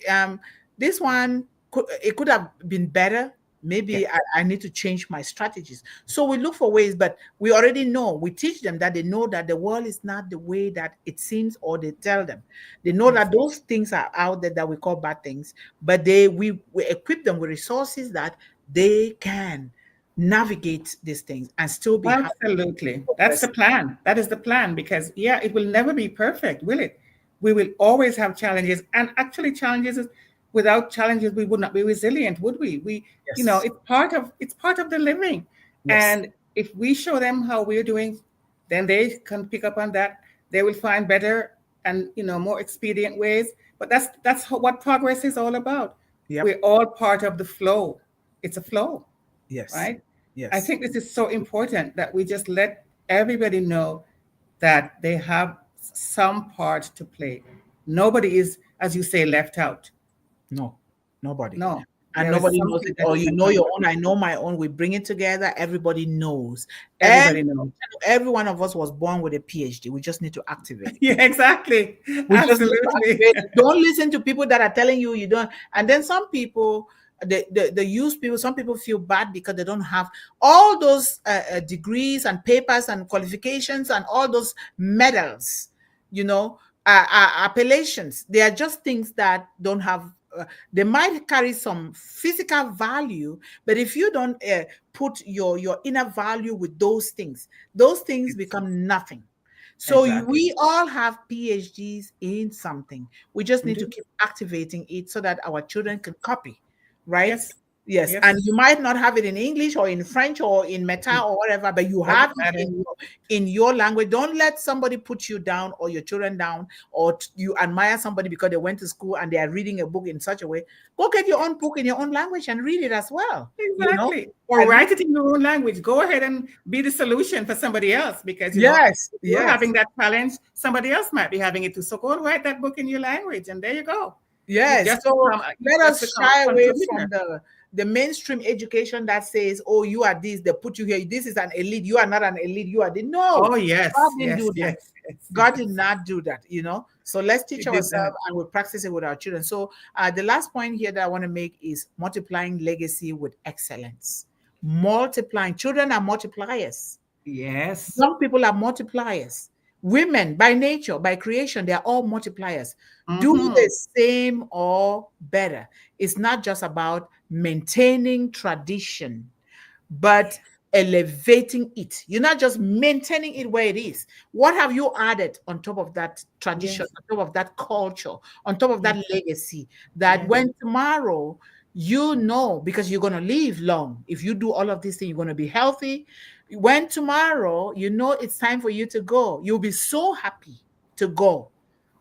this one could have been better. Maybe I need to change my strategies. So we look for ways, but we already know. We teach them that they know that the world is not the way that it seems, or they tell them. They know that those things are out there that we call bad things, but we equip them with resources that they can navigate these things and still be happy. Absolutely. That's the plan. That is the plan, because it will never be perfect, will it? We will always have challenges, and actually challenges, without challenges we would not be resilient, would we? You know, it's part of the living. Yes. And if we show them how we're doing, then they can pick up on that. They will find better and more expedient ways. But that's what progress is all about. Yep. We're all part of the flow. It's a flow. Yes. Right? Yes. I think this is so important that we just let everybody know that they have some part to play. Nobody is, as you say, left out. No, nobody. No. And There is nobody knows something it. that Or is you know your important. own, I know my own. We bring it together. Everybody knows. Everybody knows. Every one of us was born with a PhD. We just need to activate it. Yeah, exactly. We just need to Absolutely. activate it. Don't listen to people that are telling you don't. And then some people, the use people, some people feel bad because they don't have all those degrees and papers and qualifications and all those medals, appellations. They are just things that don't have. They might carry some physical value, but if you don't put your inner value with those things become nothing. So Exactly. we all have PhDs in something. We just need to keep activating it so that our children can copy, right? Yes. And you might not have it in English or in French or in Meta or whatever, but you have it in your language. Don't let somebody put you down or your children down, or you admire somebody because they went to school and they are reading a book in such a way. Go get your own book in your own language and read it as well. Exactly. Or write it in your own language. Go ahead and be the solution for somebody else, because you're having that challenge. Somebody else might be having it too. So go and write that book in your language, and there you go. Yes. So let us shy away from the mainstream education that says, oh, you are this, they put you here, this is an elite, you are not an elite, you are the no. Oh yes, God didn't yes, do that. yes, yes, God yes. did not do that, you know. So let's teach It did ourselves that. and we'll practice it with our children. So the last point here that I want to make is multiplying legacy with excellence. Multiplying. Children are multipliers. Yes. Young people are multipliers. Women, by nature, by creation, they are all multipliers. Do Mm-hmm. the same or better. It's not just about maintaining tradition, but elevating it. You're not just maintaining it where it is. What have you added on top of that tradition, Yes. on top of that culture, on top of Yes. that legacy? That Yes. when tomorrow, you know, because you're going to live long, if you do all of these things, you're going to be healthy. When tomorrow, you know it's time for you to go, you'll be so happy to go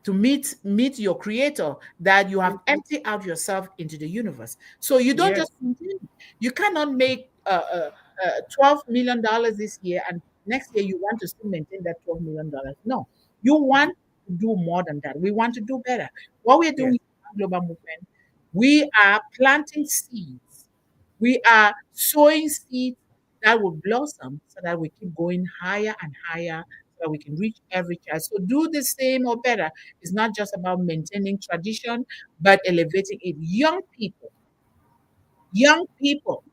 to meet your creator that you have emptied out yourself into the universe. So you don't Yes. just continue. You cannot make $12 million this year and next year you want to still maintain that $12 million. No, you want to do more than that. We want to do better. What we're doing Yes. in global movement, we are planting seeds. We are sowing seeds that will blossom so that we keep going higher and higher so that we can reach every child. So do the same or better. It's not just about maintaining tradition, but elevating it. Young people,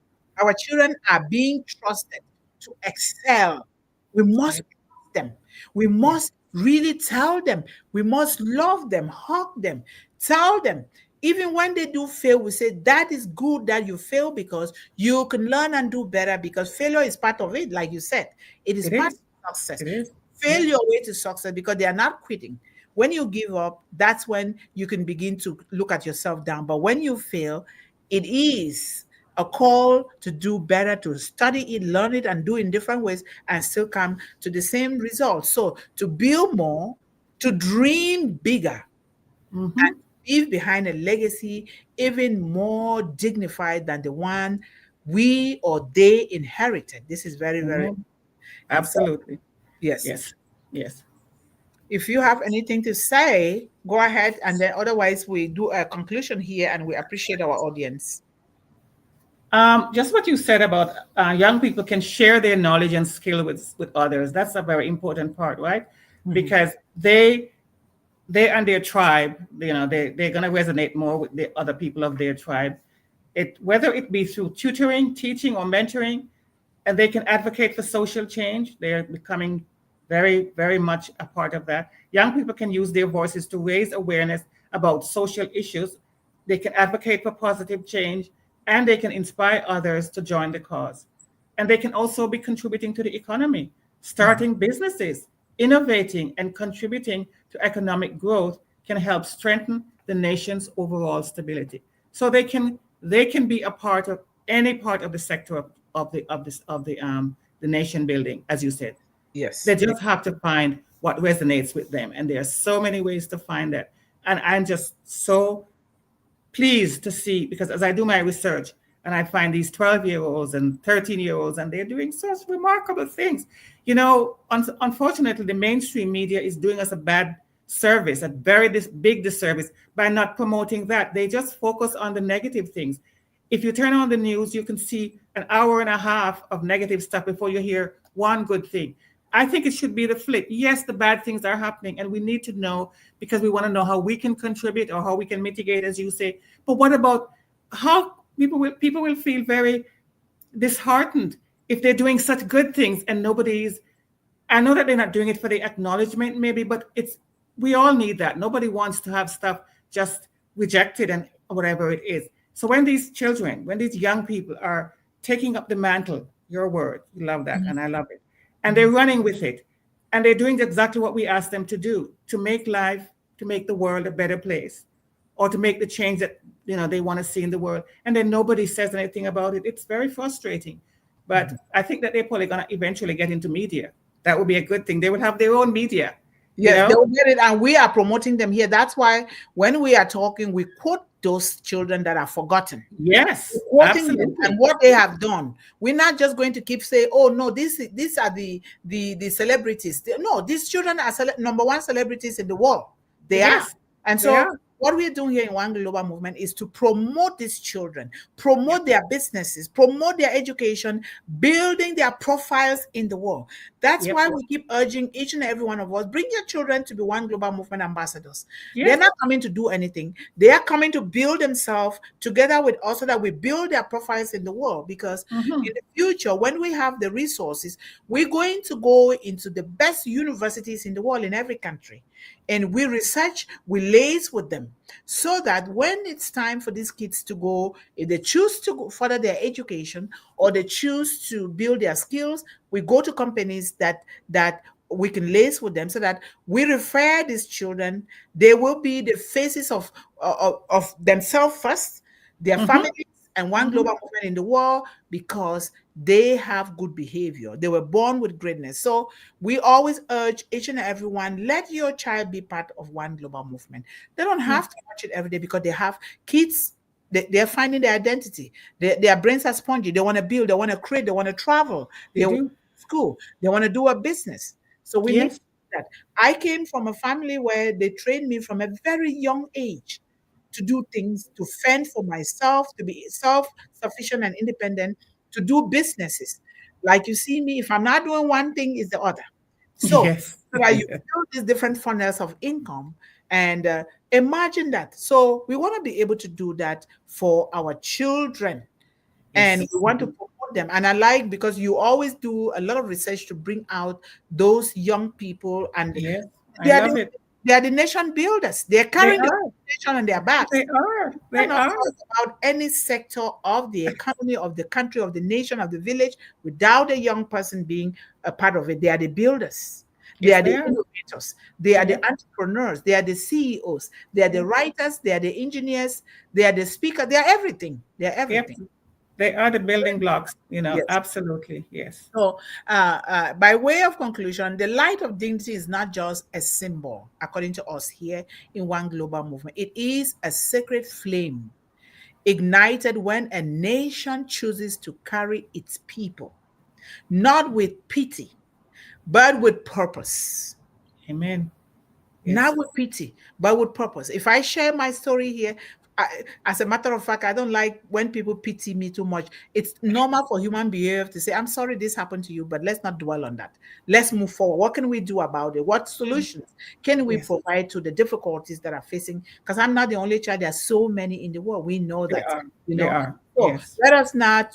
our children are being trusted to excel. We must Yes. trust them. We Yes. must really tell them. We must love them, hug them, tell them. Even when they do fail, we say that is good that you fail because you can learn and do better because failure is part of it. Like you said, it is It part is. of success. It is. Fail Yes. your way to success because they are not quitting. When you give up, that's when you can begin to look at yourself down. But when you fail, it is a call to do better, to study it, learn it, and do it in different ways and still come to the same result. So to build more, to dream bigger, Mm-hmm. leave behind a legacy even more dignified than the one we or they inherited. This is very, very Amen. important. Absolutely. Yes. Yes. Yes. If you have anything to say, go ahead. And then otherwise, we do a conclusion here and we appreciate our audience. Just what you said about young people can share their knowledge and skill with others. That's a very important part, right? Mhm. Because they and their tribe, they're going to resonate more with the other people of their tribe. Whether it be through tutoring, teaching, or mentoring, and they can advocate for social change. They're becoming very, very much a part of that. Young people can use their voices to raise awareness about social issues. They can advocate for positive change, and they can inspire others to join the cause. And they can also be contributing to the economy, starting businesses, innovating, and contributing to economic growth can help strengthen the nation's overall stability. So they can be a part of any part of the sector of the nation building, as you said. Yes. They just have to find what resonates with them, and there are so many ways to find that. And I'm just so pleased to see, because as I do my research and I find these 12-year-olds and 13-year-olds, and they're doing such remarkable things. Unfortunately, the mainstream media is doing us a bad service, a very big disservice by not promoting that. They just focus on the negative things. If you turn on the news, you can see an hour and a half of negative stuff before you hear one good thing. I think it should be the flip. Yes, the bad things are happening, and we need to know because we want to know how we can contribute or how we can mitigate, as you say. But what about how people will feel very disheartened if they're doing such good things and nobody's. I know that they're not doing it for the acknowledgement, maybe, but we all need that. Nobody wants to have stuff just rejected and whatever it is. So when these young people are taking up the mantle, your word, you love that, and I love it, and they're running with it, and they're doing exactly what we asked them to do, to make the world a better place, or to make the change that they want to see in the world, and then nobody says anything about it. It's very frustrating. But I think that they're probably going to eventually get into media. That would be a good thing. They would have their own media. Yes, they will get it, and we are promoting them here. That's why when we are talking, we quote those children that are forgotten. Yes, We're quoting them absolutely. and what they have done. We're not just going to keep saying, "Oh no, these are the celebrities." No, these children are number one celebrities in the world. They are, Yes, and they so are. what we're doing here in One Global Movement is to promote these children, promote their businesses, promote their education, building their profiles in the world. That's why we keep urging each and every one of us, bring your children to be One Global Movement ambassadors. They're not coming to do anything. They are coming to build themselves together with us so that we build their profiles in the world. Because in the future, when we have the resources, we're going to go into the best universities in the world in every country. And we research, we liaise with them so that when it's time for these kids to go, if they choose to go further their education or they choose to build their skills, we go to companies that we can liaise with them so that we refer these children. They will be the faces of themselves first, their families, and One Global Movement in the world, because they have good behavior. They were born with greatness. So we always urge each and everyone, let your child be part of One Global Movement. They don't have to watch it every day because they have kids. They're finding their identity. Their brains are spongy. They want to build. They want to create. They want to travel. They want to school. They want to do a business. So we need to do that. I came from a family where they trained me from a very young age to do things, to fend for myself, to be self-sufficient and independent, to do businesses. Like you see me, if I'm not doing one thing, it's the other. So that you build these different funnels of income and imagine that. So we want to be able to do that for our children. And we want to promote them. And I like, because you always do a lot of research to bring out those young people, and they are the nation builders. They're carrying the nation on their backs. They are. They not are. About any sector of the economy, of the country, of the nation, of the village, without a young person being a part of it. They are the builders. They are the innovators. They are the entrepreneurs. They are the CEOs. They are the writers. They are the engineers. They are the speakers. They are everything. They are everything. They are the building blocks, absolutely, yes. So by way of conclusion, the light of dignity is not just a symbol, according to us here in One Global Movement. It is a sacred flame ignited when a nation chooses to carry its people, not with pity, but with purpose. Amen. Not with pity, but with purpose. If I share my story here, as a matter of fact, I don't like when people pity me too much. It's normal for human behavior to say, I'm sorry this happened to you, but let's not dwell on that. Let's move forward. What can we do about it? What solutions can we provide to the difficulties that are facing? Because I'm not the only child. There are so many in the world. We know that. They are. So let us not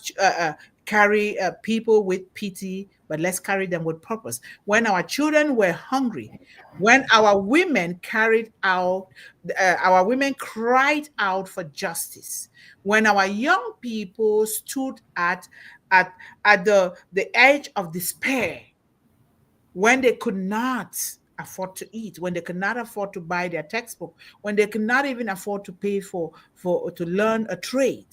carry people with pity, but let's carry them with purpose. When our children were hungry, when our women cried out for justice, when our young people stood at the edge of despair, when they could not afford to eat, when they could not afford to buy their textbook, when they could not even afford to pay to learn a trade,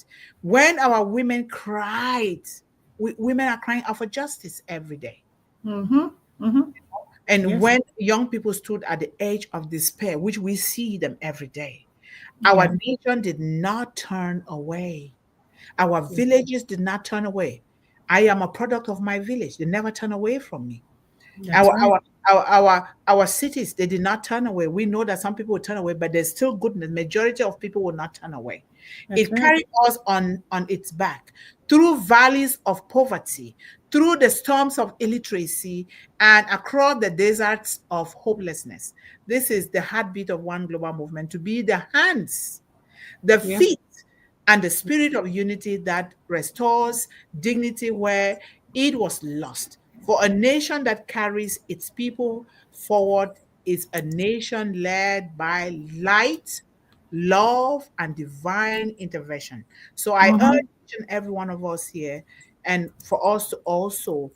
when our women cried, women are crying out for justice every day. And when young people stood at the edge of despair, which we see them every day, our nation did not turn away. Our villages did not turn away. I am a product of my village. They never turn away from me. Our cities, they did not turn away. We know that some people will turn away, but there's still goodness. Majority of people will not turn away. It carried us on its back through valleys of poverty, through the storms of illiteracy, and across the deserts of hopelessness. This is the heartbeat of One Global Movement, to be the hands, the feet, and the spirit of unity that restores dignity where it was lost. For a nation that carries its people forward is a nation led by light, love, and divine intervention. So I urge each and every one of us here, and for us to also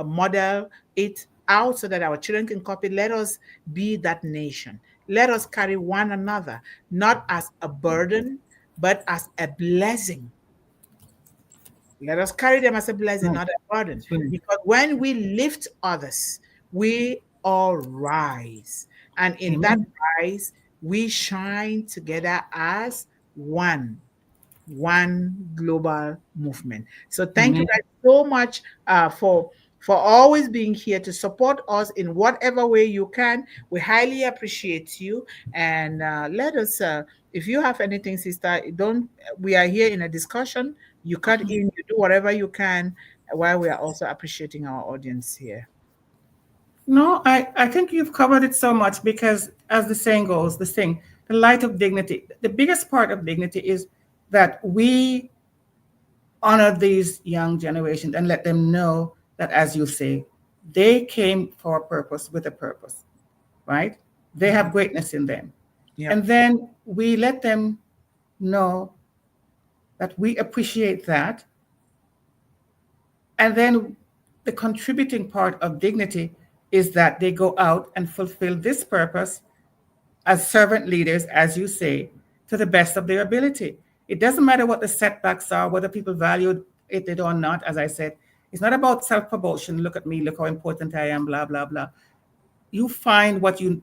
model it out so that our children can copy. Let us be that nation. Let us carry one another, not as a burden, but as a blessing. Let us carry them as a blessing, not a burden. Because when we lift others, we all rise. And in that rise, we shine together as one global movement. So thank you guys so much for for always being here to support us in whatever way you can. We highly appreciate you. And let us, if you have anything, sister, don't, we are here in a discussion. You cut in, you do whatever you can while we are also appreciating our audience here. No, I think you've covered it so much because, as the saying goes, the light of dignity, the biggest part of dignity is that we honor these young generations and let them know that, as you say, they came for a purpose with a purpose, right? They have greatness in them. Yeah. And then we let them know that we appreciate that. And then the contributing part of dignity is that they go out and fulfill this purpose as servant leaders, as you say, to the best of their ability. It doesn't matter what the setbacks are, whether people value it or not, as I said. It's not about self-promotion. Look at me, look how important I am, blah, blah, blah. You find what you've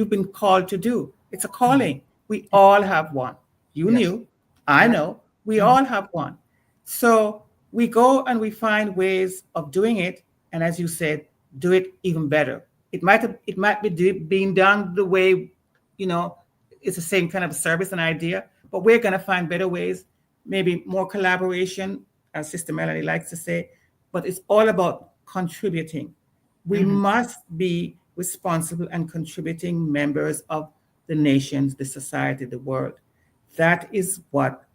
been called to do. It's a calling. We all have one. You Yes. knew, I know, we all have one. So we go and we find ways of doing it, and as you said, do it even better. It might be being done the way, it's the same kind of service and idea, but we're going to find better ways, maybe more collaboration, as Sister Melanie likes to say. But it's all about contributing. We must be responsible and contributing members of the nations, the society, the world. That is what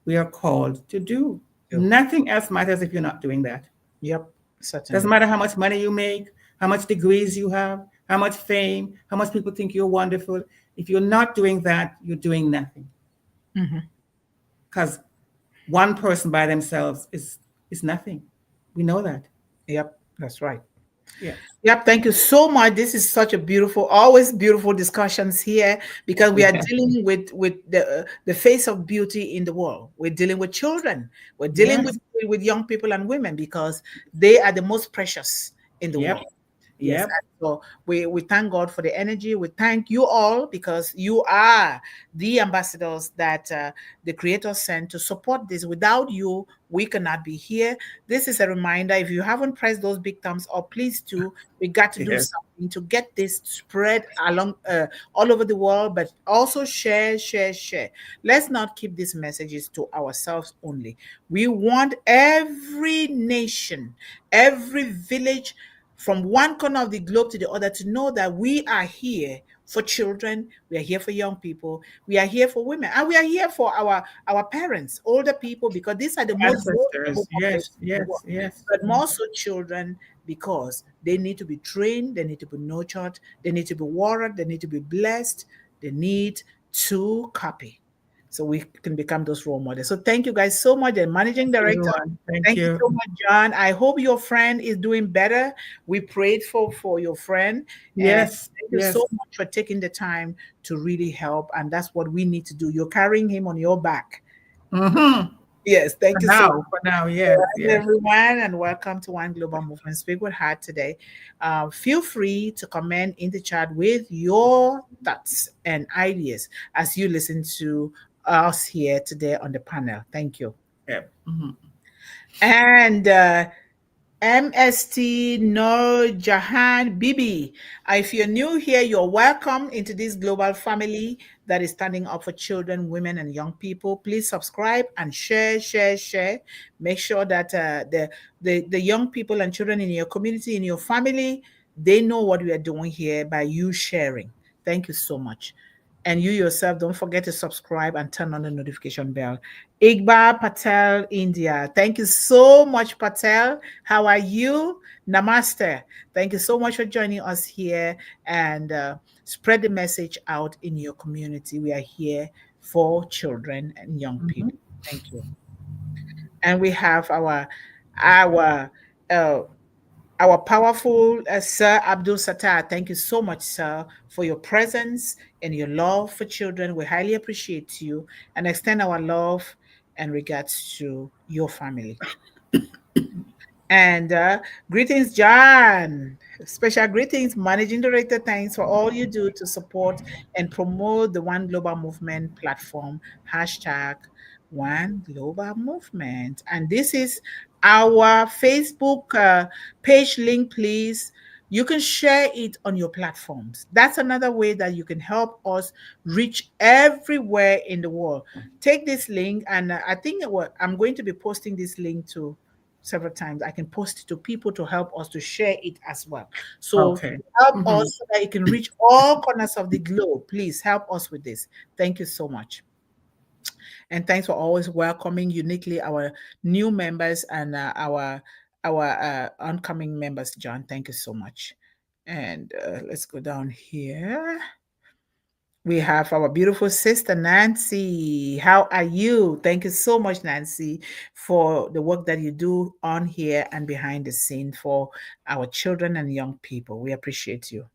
we are called to do. Yep. Nothing else matters if you're not doing that. Yep. Certainly. Doesn't matter how much money you make, how much degrees you have, how much fame, how much people think you're wonderful. If you're not doing that, you're doing nothing. Because one person by themselves is nothing. We know that. Yep. That's right. Yeah. Yep, thank you so much. This is such a beautiful, always beautiful discussions here because we are dealing with the face of beauty in the world. We're dealing with children. We're dealing with young people and women because they are the most precious in the world. Yes. Yep. So we thank God for the energy. We thank you all because you are the ambassadors that the Creator sent to support this. Without you, we cannot be here. This is a reminder. If you haven't pressed those big thumbs up, please do. We got to do something to get this spread along all over the world, but also share. Let's not keep these messages to ourselves only. We want every nation, every village, from one corner of the globe to the other, to know that we are here for children, we are here for young people, we are here for women, and we are here for our parents, older people, because these are the most vulnerable populations. Yes. But more so children, because they need to be trained, they need to be nurtured, they need to be watered, they need to be blessed, they need to copy. So we can become those role models. So thank you guys so much. And Managing Director, thank you so much, John. I hope your friend is doing better. We prayed for your friend. Yes. And thank you so much for taking the time to really help. And that's what we need to do. You're carrying him on your back. Yes, thank you so much. For now, yes. Everyone, and welcome to One Global Movement Speak with Heart today. Feel free to comment in the chat with your thoughts and ideas as you listen to us here today on the panel. Thank you. And MST Nur Jahan Bibi. If you're new here, you're welcome into this global family that is standing up for children, women, and young people. Please subscribe and share. Make sure that the young people and children in your community, in your family, they know what we are doing here by you sharing. Thank you so much. And you yourself, don't forget to subscribe and turn on the notification bell. Igba Patel, India. Thank you so much, Patel. How are you? Namaste. Thank you so much for joining us here, and spread the message out in your community. We are here for children and young people. Thank you. And we have our powerful Sir Abdul Sattar. Thank you so much, sir, for your presence and your love for children. We highly appreciate you and extend our love and regards to your family. And greetings, John. Special greetings, Managing Director. Thanks for all you do to support and promote the One Global Movement platform, #One Global Movement. And this is our Facebook page link, please. You can share it on your platforms. That's another way that you can help us reach everywhere in the world. Take this link, and I think I'm going to be posting this link to several times. I can post it to people to help us to share it as well. So Okay. help Mhm. us so that it can reach all corners of the globe. Please help us with this. Thank you so much. And thanks for always welcoming uniquely our new members and our oncoming members, John. Thank you so much. And let's go down here. We have our beautiful sister Nancy. How are you? Thank you so much, Nancy, for the work that you do on here and behind the scene for our children and young people. We appreciate you.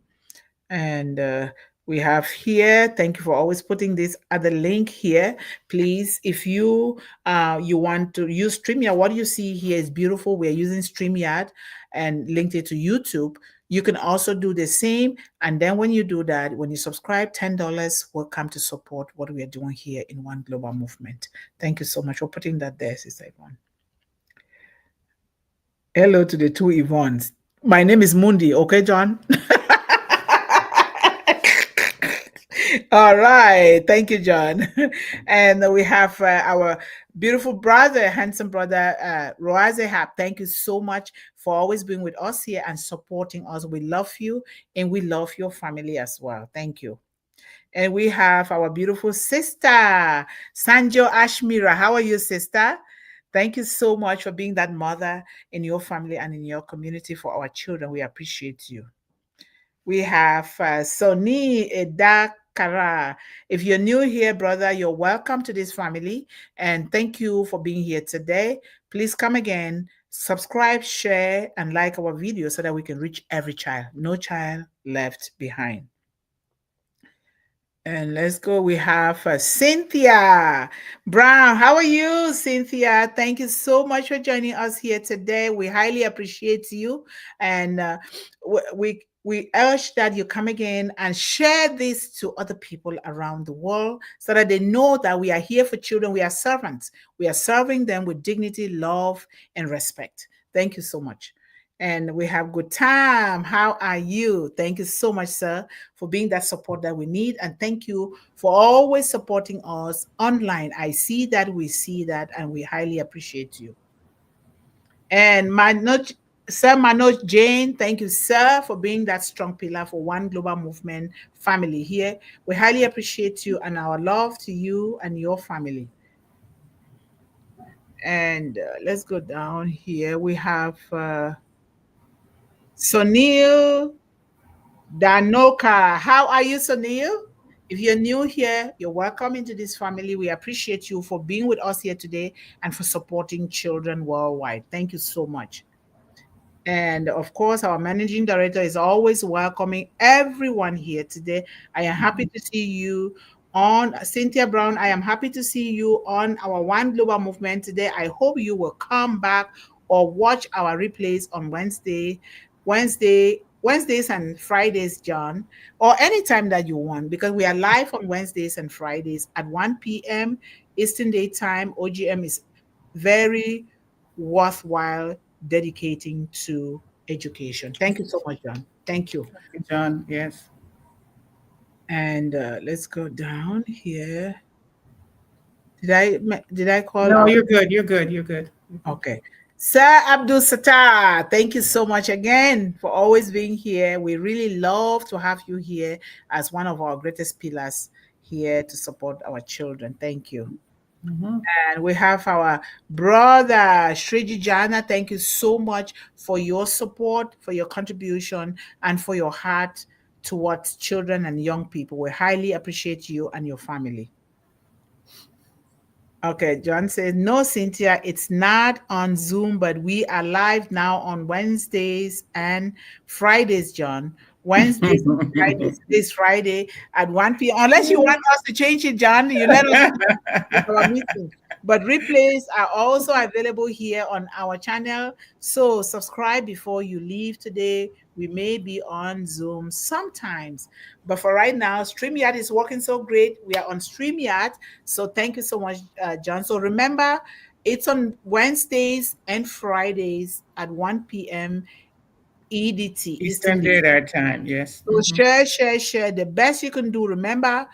And we have here, thank you for always putting this other link here. Please, if you want to use StreamYard, what you see here is beautiful. We're using StreamYard and linked it to YouTube. You can also do the same. And then when you do that, when you subscribe, $10 will come to support what we are doing here in One Global Movement. Thank you so much for putting that there, Sister Yvonne. Hello to the two Yvonnes. My name is Mundih, okay, John? All right. Thank you, John. And we have our beautiful brother, handsome brother, Roazehab. Thank you so much for always being with us here and supporting us. We love you and we love your family as well. Thank you. And we have our beautiful sister, Sanjo Ashmira. How are you, sister? Thank you so much for being that mother in your family and in your community for our children. We appreciate you. We have Soni Edakara. If you're new here, brother, you're welcome to this family. And thank you for being here today. Please come again, subscribe, share, and like our video so that we can reach every child. No child left behind. And let's go. We have Cynthia Brown. How are you, Cynthia? Thank you so much for joining us here today. We highly appreciate you. And we urge that you come again and share this to other people around the world so that they know that we are here for children. We are servants. We are serving them with dignity, love, and respect. Thank you so much. And we have good time. How are you? Thank you so much, sir, for being that support that we need. And thank you for always supporting us online. I see that, we see that, and we highly appreciate you. And Sir Manoj Jain, thank you, sir, for being that strong pillar for One Global Movement family here. We highly appreciate you and our love to you and your family. And let's go down here. We have Sunil Danoka. How are you, Sunil? If you're new here, you're welcome into this family. We appreciate you for being with us here today and for supporting children worldwide. Thank you so much. And of course, our managing director is always welcoming everyone here today. I am happy to see you on Cynthia Brown. I am happy to see you on our One Global Movement today. I hope you will come back or watch our replays on Wednesdays and Fridays, John, or anytime that you want, because we are live on Wednesdays and Fridays at 1 p.m. Eastern Daytime. OGM is very worthwhile dedicating to education. Thank you so much, John. Thank you. Thank you, John. Yes. And let's go down here. Did I call No, out? you're good. You're good. You're good. Okay. Sir Abdul Sattar, thank you so much again for always being here. We really love to have you here as one of our greatest pillars here to support our children. Thank you. Mhm. And we have our brother Shriji Jana. Thank you so much for your support, for your contribution, and for your heart towards children and young people. We highly appreciate you and your family. Okay, John says, no, Cynthia, it's not on Zoom, but we are live now on Wednesdays and Fridays, John. Wednesdays and Fridays, this Friday at 1 p.m. Unless you want us to change it, John, you let us know with our meeting. But replays are also available here on our channel. So subscribe before you leave today. We may be on Zoom sometimes. But for right now, StreamYard is working so great. We are on StreamYard. So thank you so much, John. So remember, It's on Wednesdays and Fridays at 1 p.m. EDT, Eastern Eastern Daylight. Daylight Time. Yes. So share. The best you can do. Remember,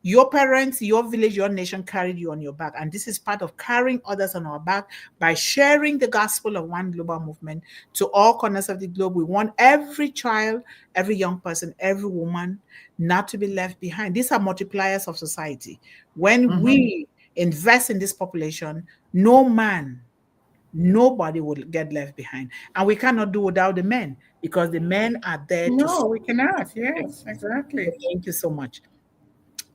your parents, your village, your nation carried you on your back, and this is part of carrying others on our back by sharing the gospel of One Global Movement to all corners of the globe. We want every child, every young person, every woman not to be left behind. These are multipliers of society. When we invest in this population, nobody will get left behind. And we cannot do without the men, because the men are there to No, support. we cannot. Yes, exactly. Thank you so much.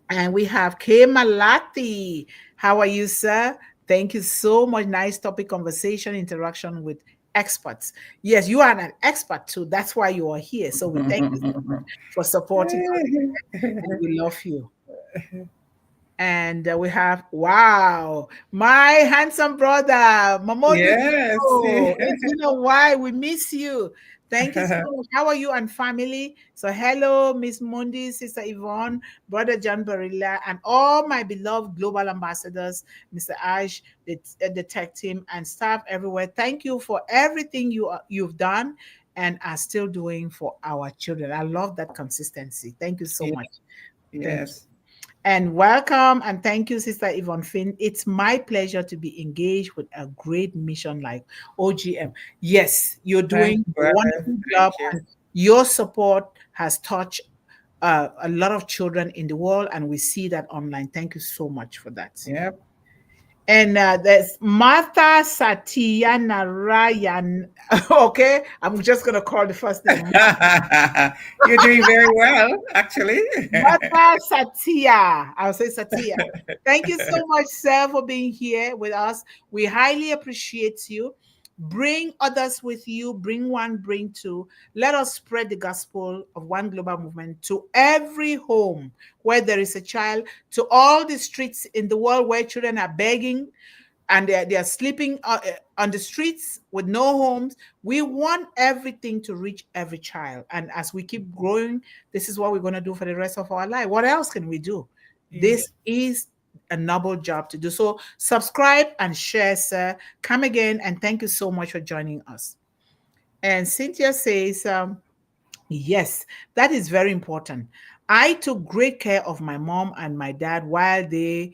And we have K Malati. How are you, sir? Thank you so much. Nice topic, conversation, interaction with experts. Yes, you are an expert too. That's why you are here. So we thank you for supporting us, and we love you. And we have, wow, my handsome brother, Mamodu. Yes. It's been a while. We miss you. Thank you so much. How are you and family? So, hello, Miss Mundih, Sister Yvonne, Brother John Barilla, and all my beloved global ambassadors, Mr. Ash, the tech team, and staff everywhere. Thank you for everything you've done and are still doing for our children. I love that consistency. Thank you so much. Yes. And welcome and thank you, Sister Yvonne Finn. It's my pleasure to be engaged with a great mission like OGM. Yes, you're doing a wonderful job, and your support has touched a lot of children in the world, and we see that online. Thank you so much for that. Yep. And there's Martha Satya Narayan. Okay, I'm just going to call the first name. You're doing very well, actually. Martha Satya. I'll say Satya. Thank you so much, sir, for being here with us. We highly appreciate you. Bring others with you. Bring one, bring two. Let us spread the gospel of One Global Movement to every home where there is a child, to all the streets in the world where children are begging and they are sleeping on the streets with no homes. We want everything to reach every child. And as we keep growing, this is what we're going to do for the rest of our life. What else can we do? This is a noble job to do. So subscribe and share, sir. Come again, and thank you so much for joining us. And Cynthia says, yes, that is very important. I took great care of my mom and my dad while they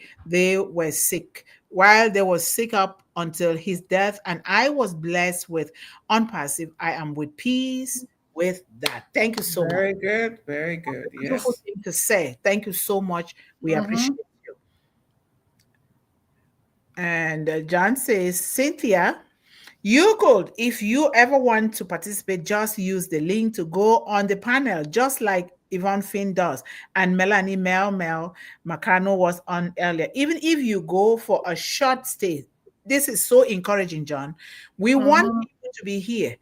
were sick, while they were sick up until his death, and I was blessed with unpassive. I am with peace with that. Thank you so much. Very good. Very good. Beautiful Yes. thing to say. Thank you so much. We appreciate you. And John says, Cynthia, you could, if you ever want to participate, just use the link to go on the panel, just like Yvonne Finn does. And Melanie Mukamugema was on earlier. Even if you go for a short stay, this is so encouraging, John. We want people to be here.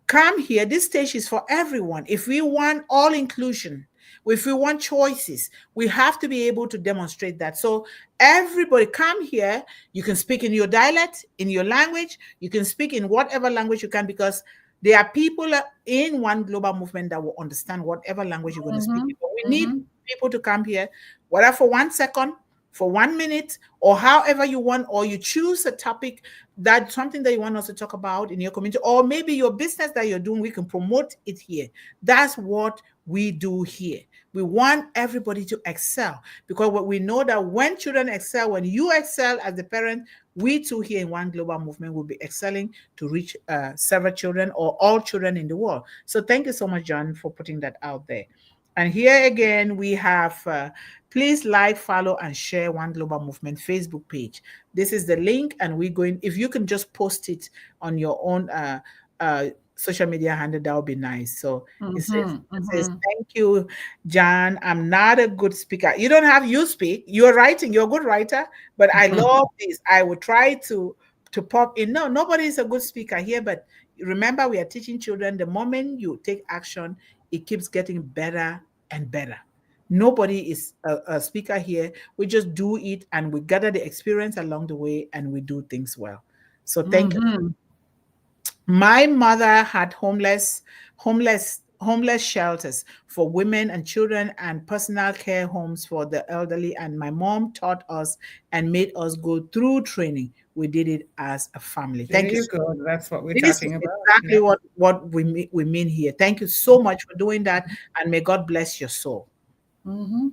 Come here. This stage is for everyone. If we want all inclusion, if we want choices, we have to be able to demonstrate that. So everybody come here. You can speak in your dialect, in your language. You can speak in whatever language you can, because there are people in One Global Movement that will understand whatever language you're going to speak. But we need people to come here, whether for 1 second, for 1 minute, or however you want, or you choose a topic, that's something that you want us to talk about in your community, or maybe your business that you're doing, we can promote it here. That's what we do here. We want everybody to excel, because what we know that when children excel, when you excel as the parent, we too here in One Global Movement will be excelling to reach several children or all children in the world. So thank you so much, John, for putting that out there. And here again, we have, please like, follow, and share One Global Movement Facebook page. This is the link, and we're going, if you can just post it on your own social media handle, that would be nice. So it says, thank you, John. I'm not a good speaker. You don't have, you speak. You're writing. You're a good writer, but I love this. I will try to pop in. No, nobody is a good speaker here, but remember, we are teaching children. The moment you take action, it keeps getting better and better. Nobody is a speaker here. We just do it, and we gather the experience along the way, and we do things well. So thank you. My mother had homeless homeless shelters for women and children and personal care homes for the elderly. And my mom taught us and made us go through training. We did it as a family. There Thank you. you go. That's what we're This is talking about. exactly Yeah. what we mean here. Thank you so much for doing that, and may God bless your soul. Mm-hmm.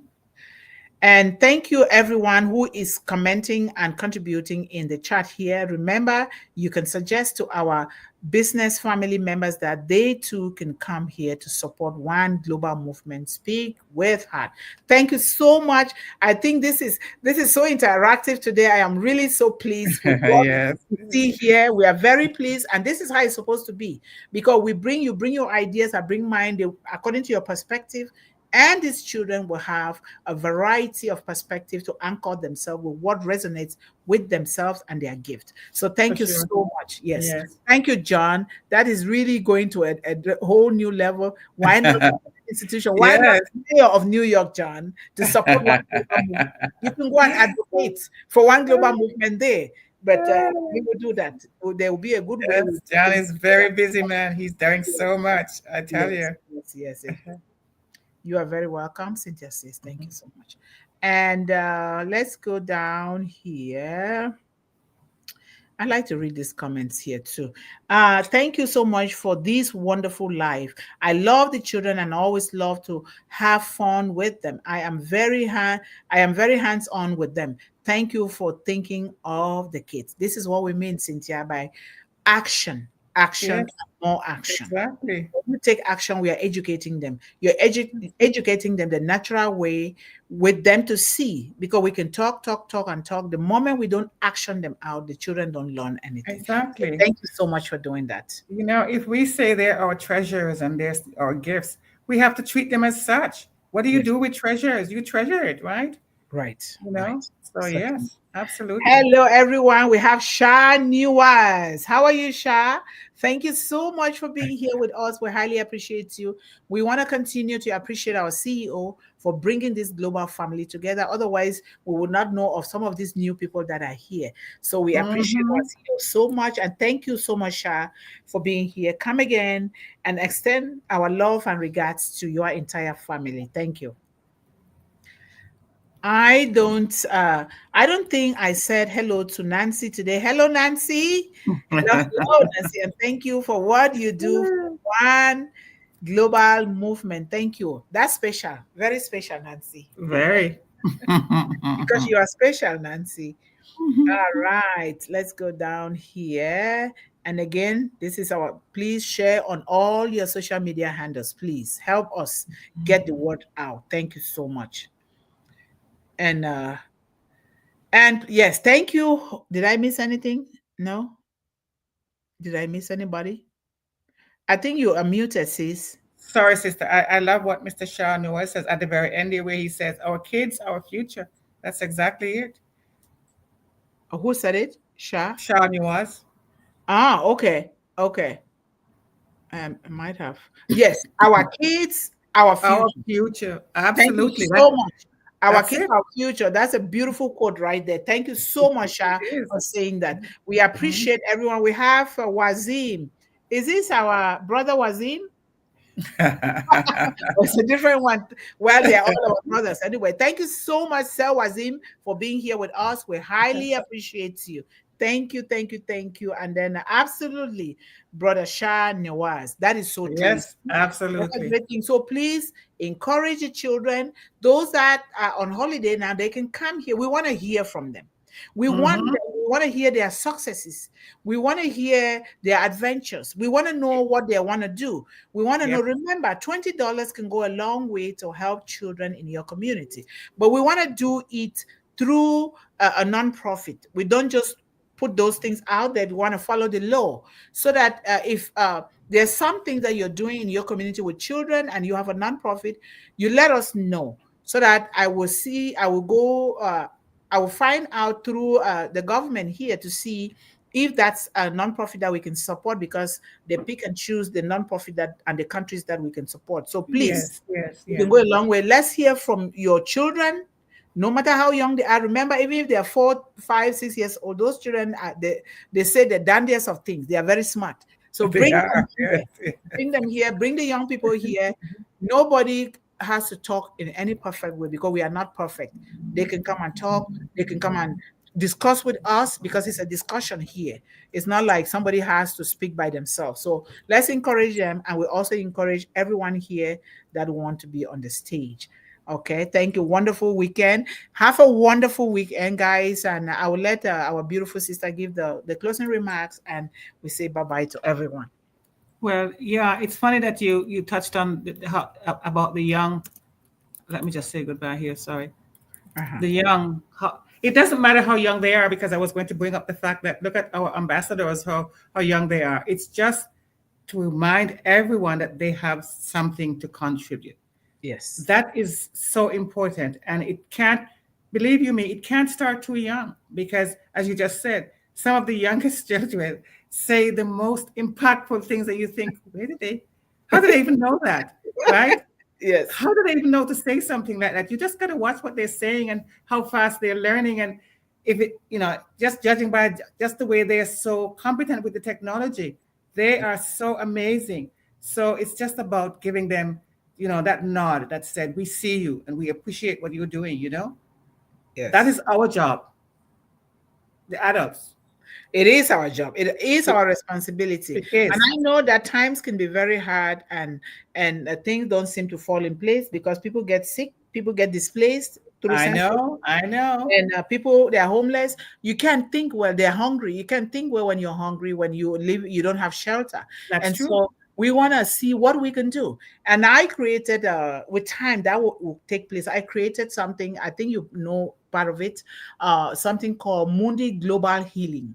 And thank you everyone who is commenting and contributing in the chat here. Remember, you can suggest to our business family members that they too can come here to support One Global Movement. Speak with heart. Thank you so much. I think this is so interactive today. I am really so pleased with what Yes. we see here. We are very pleased, and this is how it's supposed to be, because we bring your ideas, I bring mine, according to your perspective. And these children will have a variety of perspective to anchor themselves with what resonates with themselves and their gift. So thank For you sure. so much. Yes. Yes. Thank you, John. That is really going to a whole new level. Why not institution? Why not Yes. Mayor of New York, John, to support One Global Movement? You can go and advocate for One Global Movement there. But we will do that. There will be a good way. Yes, John is very busy, man. He's doing so much. I tell Yes, you. yes. You are very welcome, Cynthia says. Thank you so much. And let's go down here. I like to read these comments here too. Thank you so much for this wonderful life. I love the children and always love to have fun with them. I am very hands-on with them. Thank you for thinking of the kids. This is what we mean, Cynthia, by action, Yes, more action. exactly. When we take action, we are educating them. You're educating them the natural way with them to see, because we can talk. The moment we don't action them out, the children don't learn anything. So Exactly. thank you so much for doing that. You know, if we say they're our treasures and they're our gifts, we have to treat them as such. What do you Yes, do with treasures? You treasure it, right? right. You know? So, Certainly. yes, absolutely. Hello, everyone. We have Sha Newaz. How are you, Sha? Thank you so much for being here with us. We highly appreciate you. We want to continue to appreciate our CEO for bringing this global family together. Otherwise, we would not know of some of these new people that are here. So we appreciate our Mm-hmm. CEO so much. And thank you so much, Sha, for being here. Come again and extend our love and regards to your entire family. Thank you. I don't think I said hello to Nancy today. Hello, Nancy. Hello, Nancy, and thank you for what you do for One Global Movement. Thank you. That's special, very special, Nancy. Very. Because you are special, Nancy. All right, let's go down here. And again, this is please share on all your social media handles. Please help us get the word out. Thank you so much. And yes, thank you. Did I miss anything? No? Did I miss anybody? I think you are muted, sis. Sorry, sister. I love what Mr. Shah Noor says at the very end here, where he says, our kids, our future. That's exactly it. Who said it? Sha? Shah Noor. Ah, okay. Okay. I might have. Yes, our kids, our Our future. future. Thank you Absolutely. so much. Our That's kids, it. our future. That's a beautiful quote right there. Thank you so much, Sha, It is. for saying that. We Mhm. appreciate everyone. We have Wazim. Is this our brother Wazim? It's a different one. Well, they're all our brothers. Anyway, thank you so much, Sel Wazim, for being here with us. We highly appreciate you. Thank you. And then absolutely, Brother Shah Nawaz. That is so true. Yes, That's a absolutely. great thing. So please encourage the children. Those that are on holiday now, they can come here. We want to hear from them. We want Hmm. them, we want to hear their successes. We want to hear their adventures. We want to know what they want to do. We want to know, Yep. remember, $20 can go a long way to help children in your community. But we want to do it through a nonprofit. We don't just put those things out there. We want to follow the law so that if there's something that you're doing in your community with children and you have a nonprofit, you let us know so that I will go, I will find out through the government here to see if that's a nonprofit that we can support, because they pick and choose the nonprofit that and the countries that we can support. So please, Yes, yes, you can yes. go a long way. Let's hear from your children, no matter how young they are. Remember, even if they are 4, 5, 6 years old, those children they say the dandiest of things. They are very smart. So They bring are. them here. Yes. Bring them here. Bring the young people here. Nobody has to talk in any perfect way because we are not perfect. They can come and talk. They can come and discuss with us because it's a discussion here. It's not like somebody has to speak by themselves. So let's encourage them, and we also encourage everyone here that want to be on the stage. Okay, thank you. Wonderful weekend. Have a wonderful weekend, guys. And I will let our beautiful sister give the closing remarks, and we say bye bye to everyone. Well, yeah, it's funny that you touched on about the young. Let me just say goodbye here. Sorry. Uh-huh. The young. It doesn't matter how young they are, because I was going to bring up the fact that look at our ambassadors, how young they are. It's just to remind everyone that they have something to contribute. Yes. That is so important, and it can't, believe you me, it can't start too young, because as you just said, some of the youngest children say the most impactful things that you think, how did they even know that, right? Yes. How do they even know to say something like that? You just got to watch what they're saying and how fast they're learning. And if it, just judging by just the way they're so competent with the technology, they are so amazing. So it's just about giving them, that nod that said, we see you and we appreciate what you're doing. Yes. That is our job, the adults. It is our job. It is It, our responsibility. it is. And I know that times can be very hard, and things don't seem to fall in place because people get sick, people get displaced through I censorship, know. and people, they're homeless. You can't think well. They're hungry. You can't think well when you're hungry, when you live, you don't have shelter. That's And true. so we want to see what we can do. And I created, with time that will take place, I created something, I think you know part of it, something called Mundih Global Healing.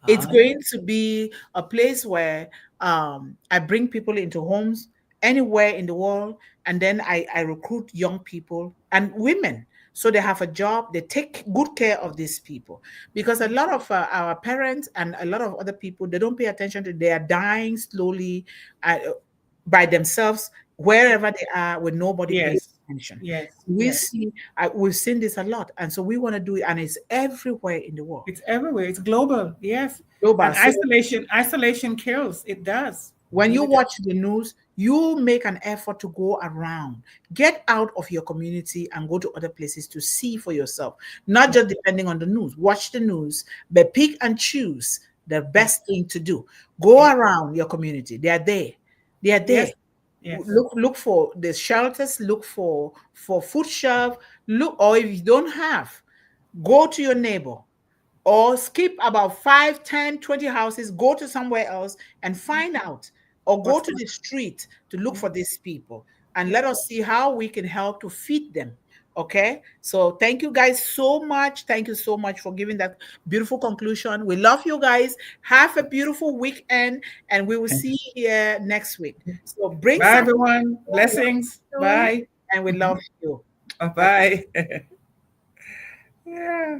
It's Ah, going to be a place where I bring people into homes anywhere in the world, and then I recruit young people and women so they have a job. They take good care of these people because a lot of our parents and a lot of other people, they don't pay attention to. They are dying slowly uh, by themselves wherever they are with nobody paying yes. attention. Yes. We Yes. see, we've seen this a lot, and so we want to do it, and it's everywhere in the world. It's everywhere. It's global. Yes. Global. And So isolation kills. It does. It when you really does. watch the news, you make an effort to go around, get out of your community and go to other places to see for yourself, not Yeah. just depending on the news. Watch the news, but pick and choose the Yeah. best thing to do. Go Yeah. around your community. They are there. They are there. Yes. Yes. Look for the shelters, look for food shelf, look, or if you don't have, go to your neighbor or skip about 5, 10, 20 houses, go to somewhere else and find out, or go What's to going the street to look on? for these people and Yeah. let us see how we can help to feed them. Okay, so thank you guys so much. Thank you so much for giving that beautiful conclusion. We love you guys. Have a beautiful weekend, and we will Yeah. see you here next week. So bring Bye, something everyone. Blessings. doing, Bye. and we love you. Bye. Okay. Bye. Yeah.